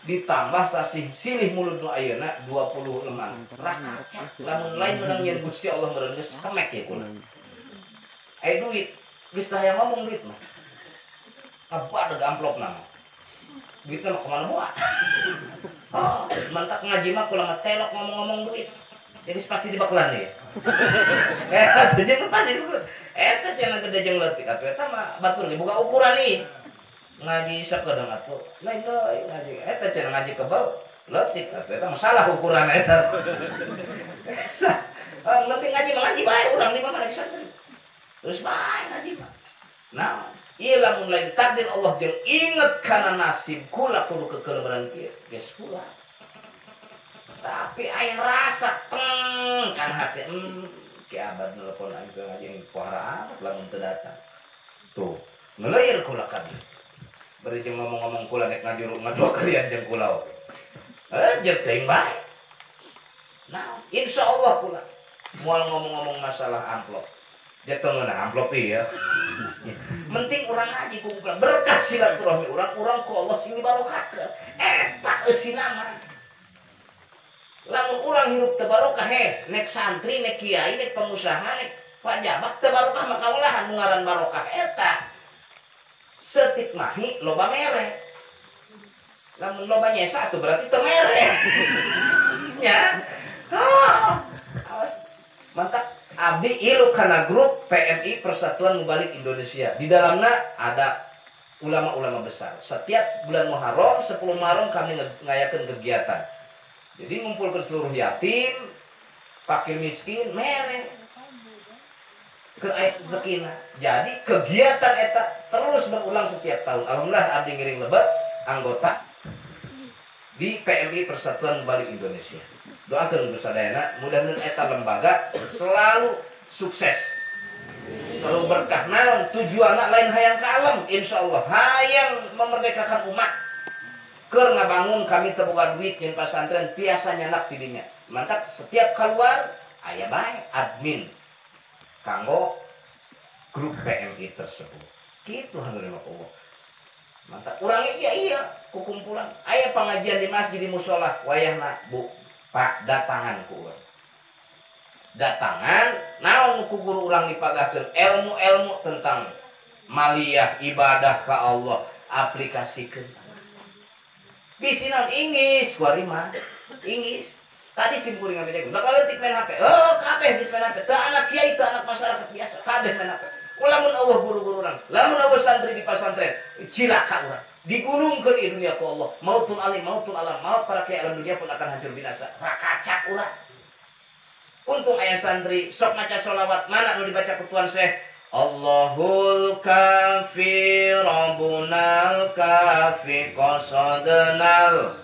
S2: ditambah sasih silih mulut nu ayeuna 20 lemang rakaca lamun lain menang nyen Gusti Allah meureun geus kemek ya kula duit geus tah hayang ngomong duit mah apa ada amplop nama duitnya mah kemana buat mantap ngaji mah kula mah telok ngomong-ngomong duit jadi pasti dibaklan ya tuh jeung pasti eta cenah gede jeung leutik atuh eta mah batur ge boga ukuran nih ngaji sakedeung atuh lain deui ngaji eta cenah ngaji kebal leutik atuh eta masalah ukuran eta leutik ngaji mah ngaji bae urang di mana di santri terus bae ngaji mah nah ieu lamun lain takdir Allah jeung inget kana nasib kula kudu kekelembaran kieu geus kula tapi aya rasa kan hati ki abad nelpon aing ke ngaji pohara amat lamun teu datang tuh ngeleuir kula kabeh bari jeung ngomong-ngomong kula nek ngajuru ngadua kalian jeung kula jeung teuing bae nah insyaallah kula moal ngomong-ngomong masalah amplop jatuh mana amplop ya penting orang ngaji kumpulan berkah silaturahmi orang ku Allah sing barokah eta eusina mah lamun urang hirup teu barokah nek santri nek kiai nek pengusaha nek pajabat teu barokah mah kaulahan nu ngaran barokah eta setik mahi loba mere lamun loba nyesa atuh berarti teu mere nya awas mantap abdi ilu kana grup PMI Persatuan Mubalik Indonesia. Di dalamnya ada ulama-ulama besar. Setiap bulan Muharram, 10 Muharram kami ngayakeun kegiatan. Jadi ngumpulkan seluruh yatim, fakir miskin, mere ke ayat rezekina. Jadi kegiatan eta terus berulang setiap tahun. Alhamdulillah abdi ngiring lebat anggota di PMI Persatuan Mubalik Indonesia. Doakan bersadayana mudah-mudahan eta lembaga selalu sukses selalu berkah naon tujuanna lain hayang ka alam insyaallah hayang memerdekakan umat keur ngabangun kami teu boga duit jeung pasantren tiasa nyanak di dinya mantap setiap keluar aya bae admin kanggo grup PMI tersebut kitu alhamdulillah Allah mantap urang iya kukumpulan aya pengajian di masjid di mushola wayahna Bu Pak datangan ku urang. Datangan naon ku guru urang dipagahkeun ilmu-ilmu tentang maliyah ibadah ka Allah aplikasikeun. Bisi naon Inggris kuari mah. Inggris. Tadi simpuring ngabede. Bakal leutik main HP. Kabeh geus main HP. Teu anak kiai teu anak masyarakat biasa. Kabeh main HP. Lamun eueuh guru-guru urang, lamun eueuh santri di pasantren, cilaka urang. Digunungkeun di dunia ku Allah. Mautul alim, mautul alam, maut para kiai alam dunia pun akan hancur binasa. Rakacak urang. Untung aya santri sok maca sholawat mana nu dibaca ku Tuan Syekh. Allahul kafi rabbunal kafi qasadnal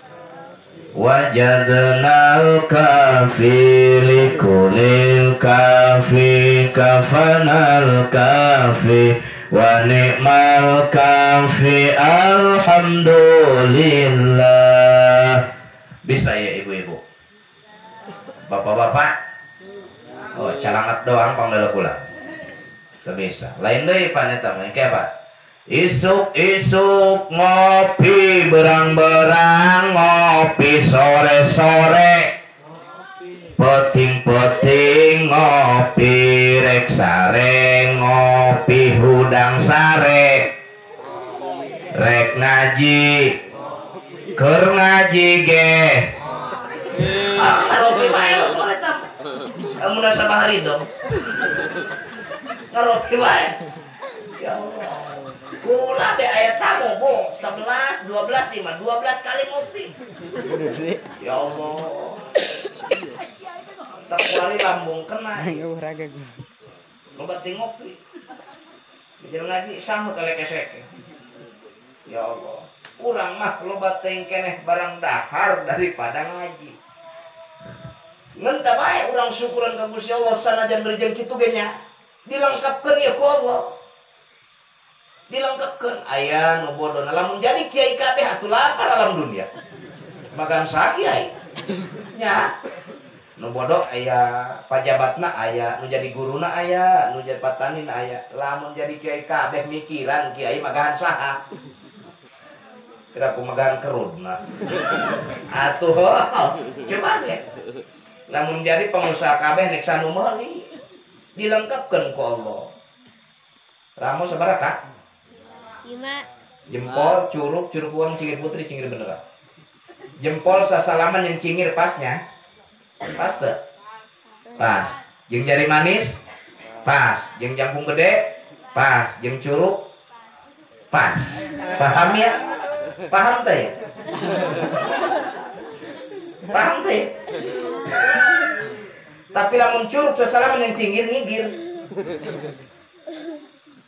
S2: wajadnal kafi likulil kafi kafanal kafi wa ni'mal kafi alhamdulillah. Bisa ya ibu-ibu bapak-bapak calangat doang pangdala kula teu bisa lain deui paneta mah engke apa isuk-isuk ngopi berang-berang ngopi sore-sore peting-peting ngopi rek sare ngopi hudang sare rek ngaji keur ngaji ge ngaropi bae eta munasabah hari dong ngaropi bae ya Allah kula be aya tamu Bu 11 12 5 12 kali ngopi ya Allah tak kuari lambung kena.
S3: Enggak beragam gue.
S2: Loba ngopi. Jangan ngaji sama kali kesek. Ya Allah. Urang mah loba keneh barang dahar daripada ngaji. Ngentah bae urang syukuran ka Gusti Allah sanajan berjeng kitu ge nya. Dilengkapkeun ya ku Allah. Dilengkapkeun aya nu bodoh lamun jadi kiai kabeh atuh lapar alam dunia. Magan sakiai. Nya. Nu bodoh aya pajabatna aya, nu jadi guruna aya, nu jadi patanina aya. Lamun jadi kiai kabeh mikiran kiai magahan saha. Kira kumagahan kerudna. Atuh coba ge. Lamun jadi pengusaha kabeh nek sanu meuli dilengkapkeun ku Allah. Ramo sabaraha?
S6: 5.
S2: Jempol, curug uang, cingir putri, cingir beneran. Jempol sasalaman yang cingir pasnya. Pas tuh. Pas. Jeung jari manis pas. Jeung jangkung gede pas. Jeung curug pas. Paham ya? Paham teh? Paham teh? Tapi lamun curug sasalaman yang cingir ngigir.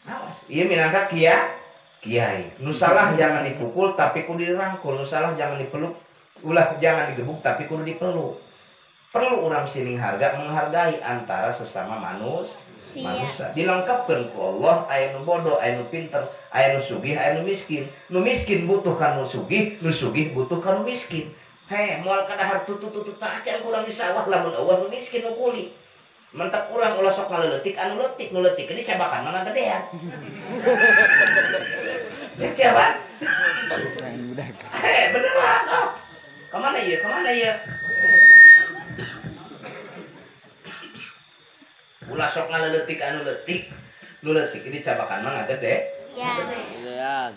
S2: Awas. Ieu minangka kiai. Nu salah jangan dipukul tapi kudu dirangkul. Nu salah jangan dipeluk. Ulah jangan digebuk tapi kudu dipeluk. Perlu orang sining harga menghargai antara sesama manusia. Dilengkapkan ku Allah aya nu bodoh, aya nu pinter, aya nu sugih, aya nu miskin. Nu miskin butuh ka nu sugih butuh ka nu miskin. He, moal kadahar tutut tak acan kurang di sawah lamun eueuh nu miskin nu kuli. Mantap urang ulah sok ngaleutik anu leutik nu leutik ini cabakan mah gedean. Ya kiapa? He, beneran. Oh. Kemana ya? Ulah sok ngaleutik anu leutik nu leutik ini cabakan mah gede.
S6: Ya.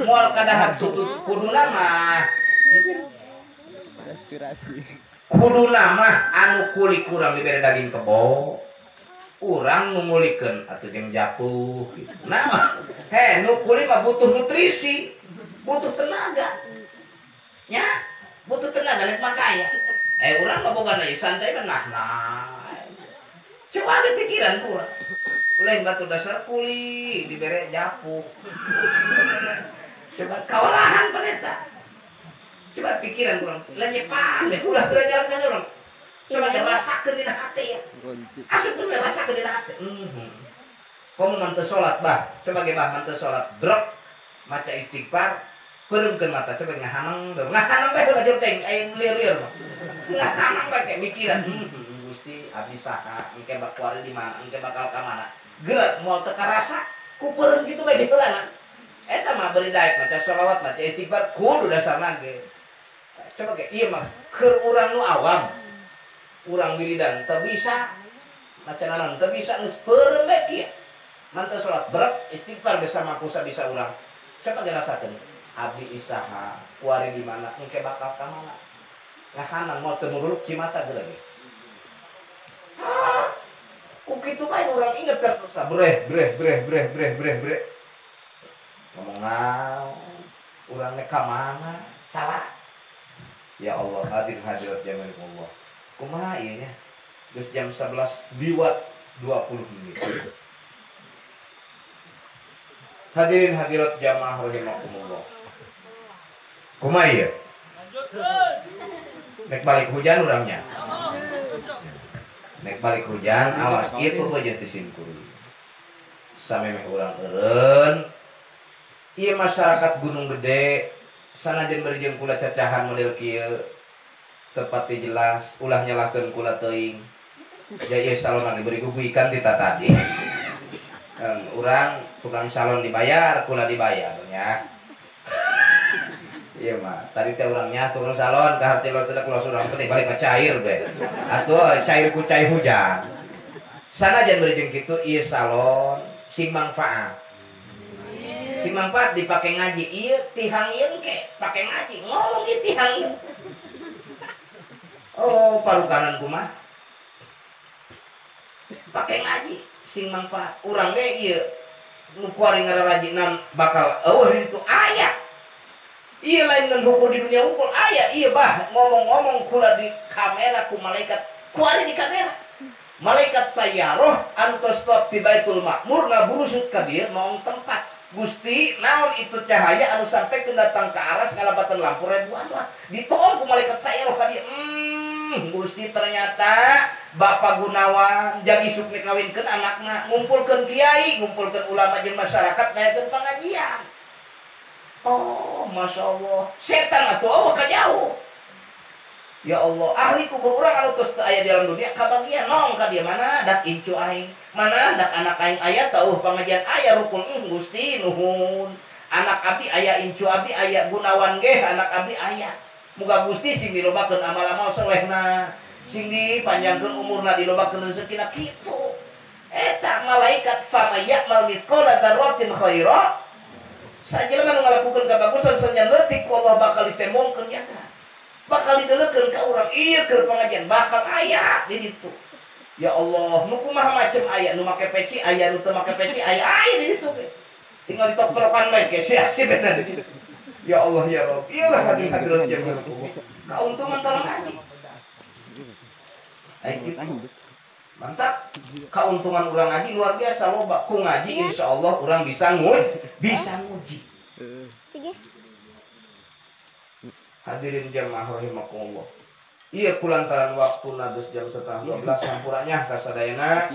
S2: Moal kadahar tutut kuduna mah
S3: Aspirasi.
S2: kuduna mah anu kulit kurang dibere daging kebo. Urang nu ngulikeun atuh jeung japuh gitu. Nah, nu kulit mah butuh nutrisi, butuh tenaga. Nya, butuh tenaga nek makaya. Urang mah boga santai benah. Coba aja pikiran pula. Uleh batu dasar kuli dibere japuh. Coba kawalahan peneta. Coba pikiran kurang. Lenyepan deh ulah jalan-jalan orang. Coba rasakeun dina hati ya. Asup bener rasakeun dina hati. Kamu manteu salat bah. Coba ge bah manteu salat. Brok. Maca istighfar. Peureukeun mata coba ngahanang. Ngahanang bae ulah jeung aya lieur-lieur. Ngahanang bae mikiran. Gusti abdi saha engke bakal di mana engke bakal ka mana gerak moal teu karasa kupeureuh kitu bae di heulana eta mah beri daek maca shalawat maca istighfar kudu dasarna ge coba ge ieu mah keur urang nu awam urang wiridan teu bisa maca naon teu bisa geus peureum bae kieu manteu salat brek istighfar bersama kusa bisa urang coba ge rasakeun abdi isaha kuari di mana engke bakal ka mana ngahanang moal teu muruluk cimata geura ge kitu bae urang inget kan dosa breh. Ngomong naon? Urang nek ka mana? Salah. Ya Allah, hadirat jamaah Allah. Kumaha ieu nya? Geus jam 11 liwat 20 menit. Hadirin hadirat jamaah rahimakumullah. Kumaha ieu? Nek balik hujan urangnya. Nek balik hujan awas ieu aja teu simkuring. Samemeh urang eureun. Ieu masyarakat Gunung Gede sanajan berjeung kula cacahan model kieu tepati jelas ulah nyalakeun kula teuing. Ya ieu salon diberi guguikan tita tadi. Urang tukang salon dibayar, kula dibayar nya. Iya mah, tadi teh urang nyatu urang salon ka harti lor sedek los urang penting balik ka cair be. Atuh cair ku cai hujan. Sanajan berjeung kitu ieu salon sing manfaat. Sing manfaat dipake ngaji ieu tihang ieu ke pake ngaji ngomong ieu tihang ieu. Oh, parukanan kumaha? Pake ngaji sing manfaat. Urang ge ieu nu kuari ngararajinan bakal eueuh itu aya. Iya lain dengan hukum di dunia hukum ayah iya bah ngomong-ngomong kula di kamera ku malaikat kuari di kamera malaikat sayyarah anu tos stop di Baitul Makmur ngaburusut ka dieu maong tempat Gusti naon itu cahaya anu sampai ke datang ke aras ngalabatan lampu ribuan lah ditolong ku malaikat sayyarah ka dieu Gusti ternyata Bapak Gunawan jadi isuk nikawinkeun anakna ngumpulkeun kiai ngumpulkeun ulama jeung masyarakat ngayakeun pengajian. Oh, Masya Allah setan atuh Allah ka jauh. Ya Allah, ahli kubur urang anu tos teu aya di alam dunia kabagian nong ka dieu mana dak incu aing, mana dak anak aing aya tauh pengajian aya rukun Gusti nuhun. Anak abdi aya incu abdi aya Gunawan ge anak abdi aya. Muga Gusti sing dilobakeun amal-amal solehna, sing dipanjangkeun umurna dilobakeun rezekina kitu. Eta malaikat fa ya'mal mithqala dzarratin khaira. Sajelema nu ngalakukeun kabagusan sanjan leutik Allah bakal ditemongkeun nya. Bakal didelekeun ka urang ieu keur pengajian bakal aya di ditu. Ya Allah, nu kumaha macem aya nu make peci aya nu teu make peci aya di ditu ge. Tinggal ditoktrokan bae ge sia bener di ditu. Ya Allah ya Rabb, iyalah hadirat yang keuntungan dalam ngaji. Mantap, keuntungan urang ngaji luar biasa loba. Ku ngaji insyaallah urang bisa nguji. Hadirin jamaah rahimakumullah. Iya kulantaran waktu geus jam 11:30 sampuranya kasadayana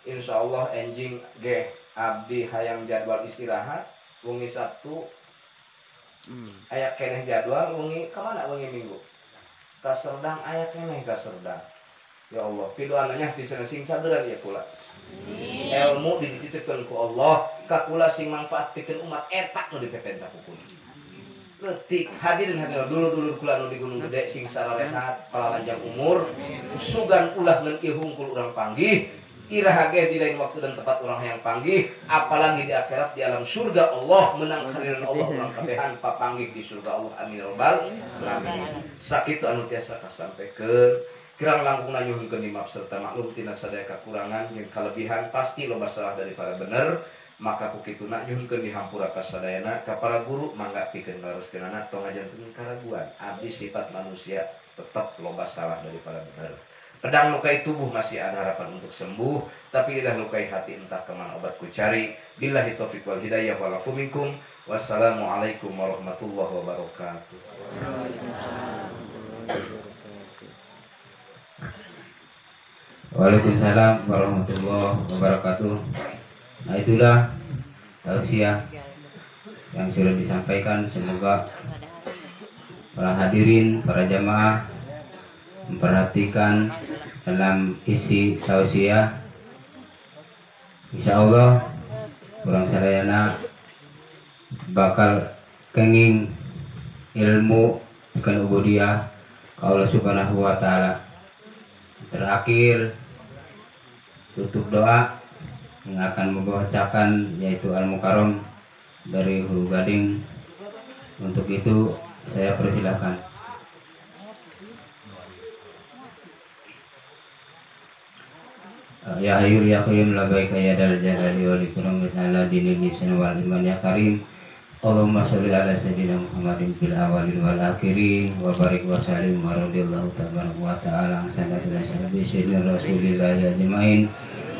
S2: insyaallah enjing ge abdi hayang jadwal istirahat wengi Sabtu aya keneh jadwal wengi ka mana wengi Minggu ka Serdang aya keneh ka Serdang. Ya Allah pidoananya ti sing saderan ya kula ilmu dititipkeun ku Allah ka kula sing manfaatkeun umat eta nu dipepenta ku kula. Letik hadirin dulu kula nu di Gunung Gede sing sararehat palalanjang umur sugan ulah ngeun ieu hungkul urang panggih iraha ge di lain waktu dan tempat urang hayang panggih apalagi di akhirat di alam surga Allah menang kadiran Allah urang kabehan papanggih di surga Allah amin robbal alamin sakitu anu tiasa kasampikeun kirang langkung nyuhunkeun dimaaf serta maklum tina sadaya kakurangan jeung kalebihan pasti loba salah daripada bener maka kukituna nyuhunkeun dihampura ka sadayana ka para guru mangga pikeun laroskeunana tong ngajanten karaguan abdi sifat manusia tetap loba salah daripada bener. Pedang lukai tubuh masih ada harapan untuk sembuh, tapi lidah lukai hati entah kemana obat ku cari. Billahi taufiq wal hidayah wal afu minkum. Wassalamualaikum warahmatullahi wabarakatuh.
S7: Waalaikumsalam warahmatullahi wabarakatuh. Nah itulah tausiah yang sudah disampaikan. Semoga para hadirin, para jamaah memperhatikan dalam isi tausiah. Insya Allah kurang sadayana bakal kenging ilmu bukan ubudiyah Allah Subhanahu wa Ta'ala. Terakhir tutup doa yang akan membacakan yaitu Al-Mukarram dari Hulu Gading. Untuk itu saya persilahkan. Ya Hayyul Ya Qayyum labbaika ya dal jalali wal ikram ala dinil lisan wal iman ya karim. Allahumma sholli ala sayyidina Muhammadin fil awwalin wal akhirin wa barik wa sallim wa radhiyallahu ta'ala an sayyidina Rasulillah ajmain.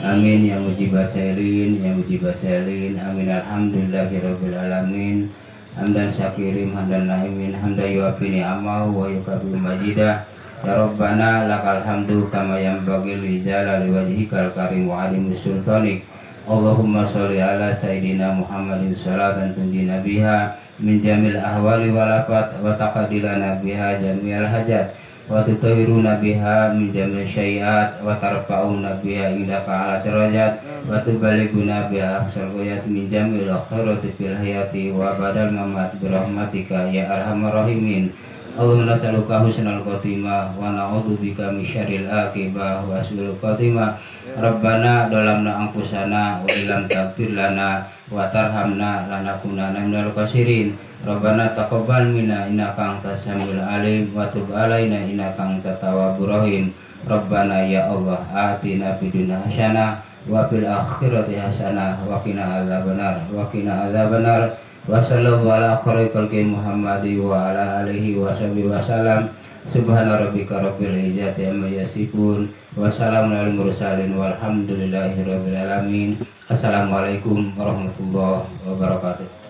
S7: Amin ya mujibat sailin ya mujibat sailin. Amin alhamdulillahirabbil alamin. Hamdan syakirin hamdan naimin hamdan yuafini amahu wa yukabil majidah. Ya Rabbana lakal hamdu kama yanbaghi li jalali wajhikal karim wa alimus sultanik. Allahumma sholli ala sayyidina Muhammadin salatan tunjina biha min jamil ahwali wal afat wa taqadilana biha jami'al hajat wa tutahhiruna biha min jamil syai'at wa tarfa'una biha indaka ala derajat wa tubalighuna biha aqsal ghayat min jamil khairati fil hayati wa badal mamat bi rahmatika ya arhamar rahimin. Allahumma nas'aluka husnal khotimah wa na'udzubika min syarril aqibah wa su'il khotimah. Rabbana dalamna anfusana wa illam taghfir lana wa tarhamna lanakunanna minal khasirin. Rabbana taqabbal minna innaka antas samiul alim wa tub alaina innaka antat tawwabur rahim. Rabbana ya Allah atina fid dunya hasanah wa fil akhirati hasanah wa qina adzabannar wa qina adzabannar. Wa sallallahu ala khairil khalqi Muhammadi wa ala alihi wa sahbihi wa salam. Subhana rabbika rabbil izzati amma yasifun. Wassalamun alal mursalin walhamdulillahi rabbil alamin. Assalamualaikum warahmatullahi wabarakatuh.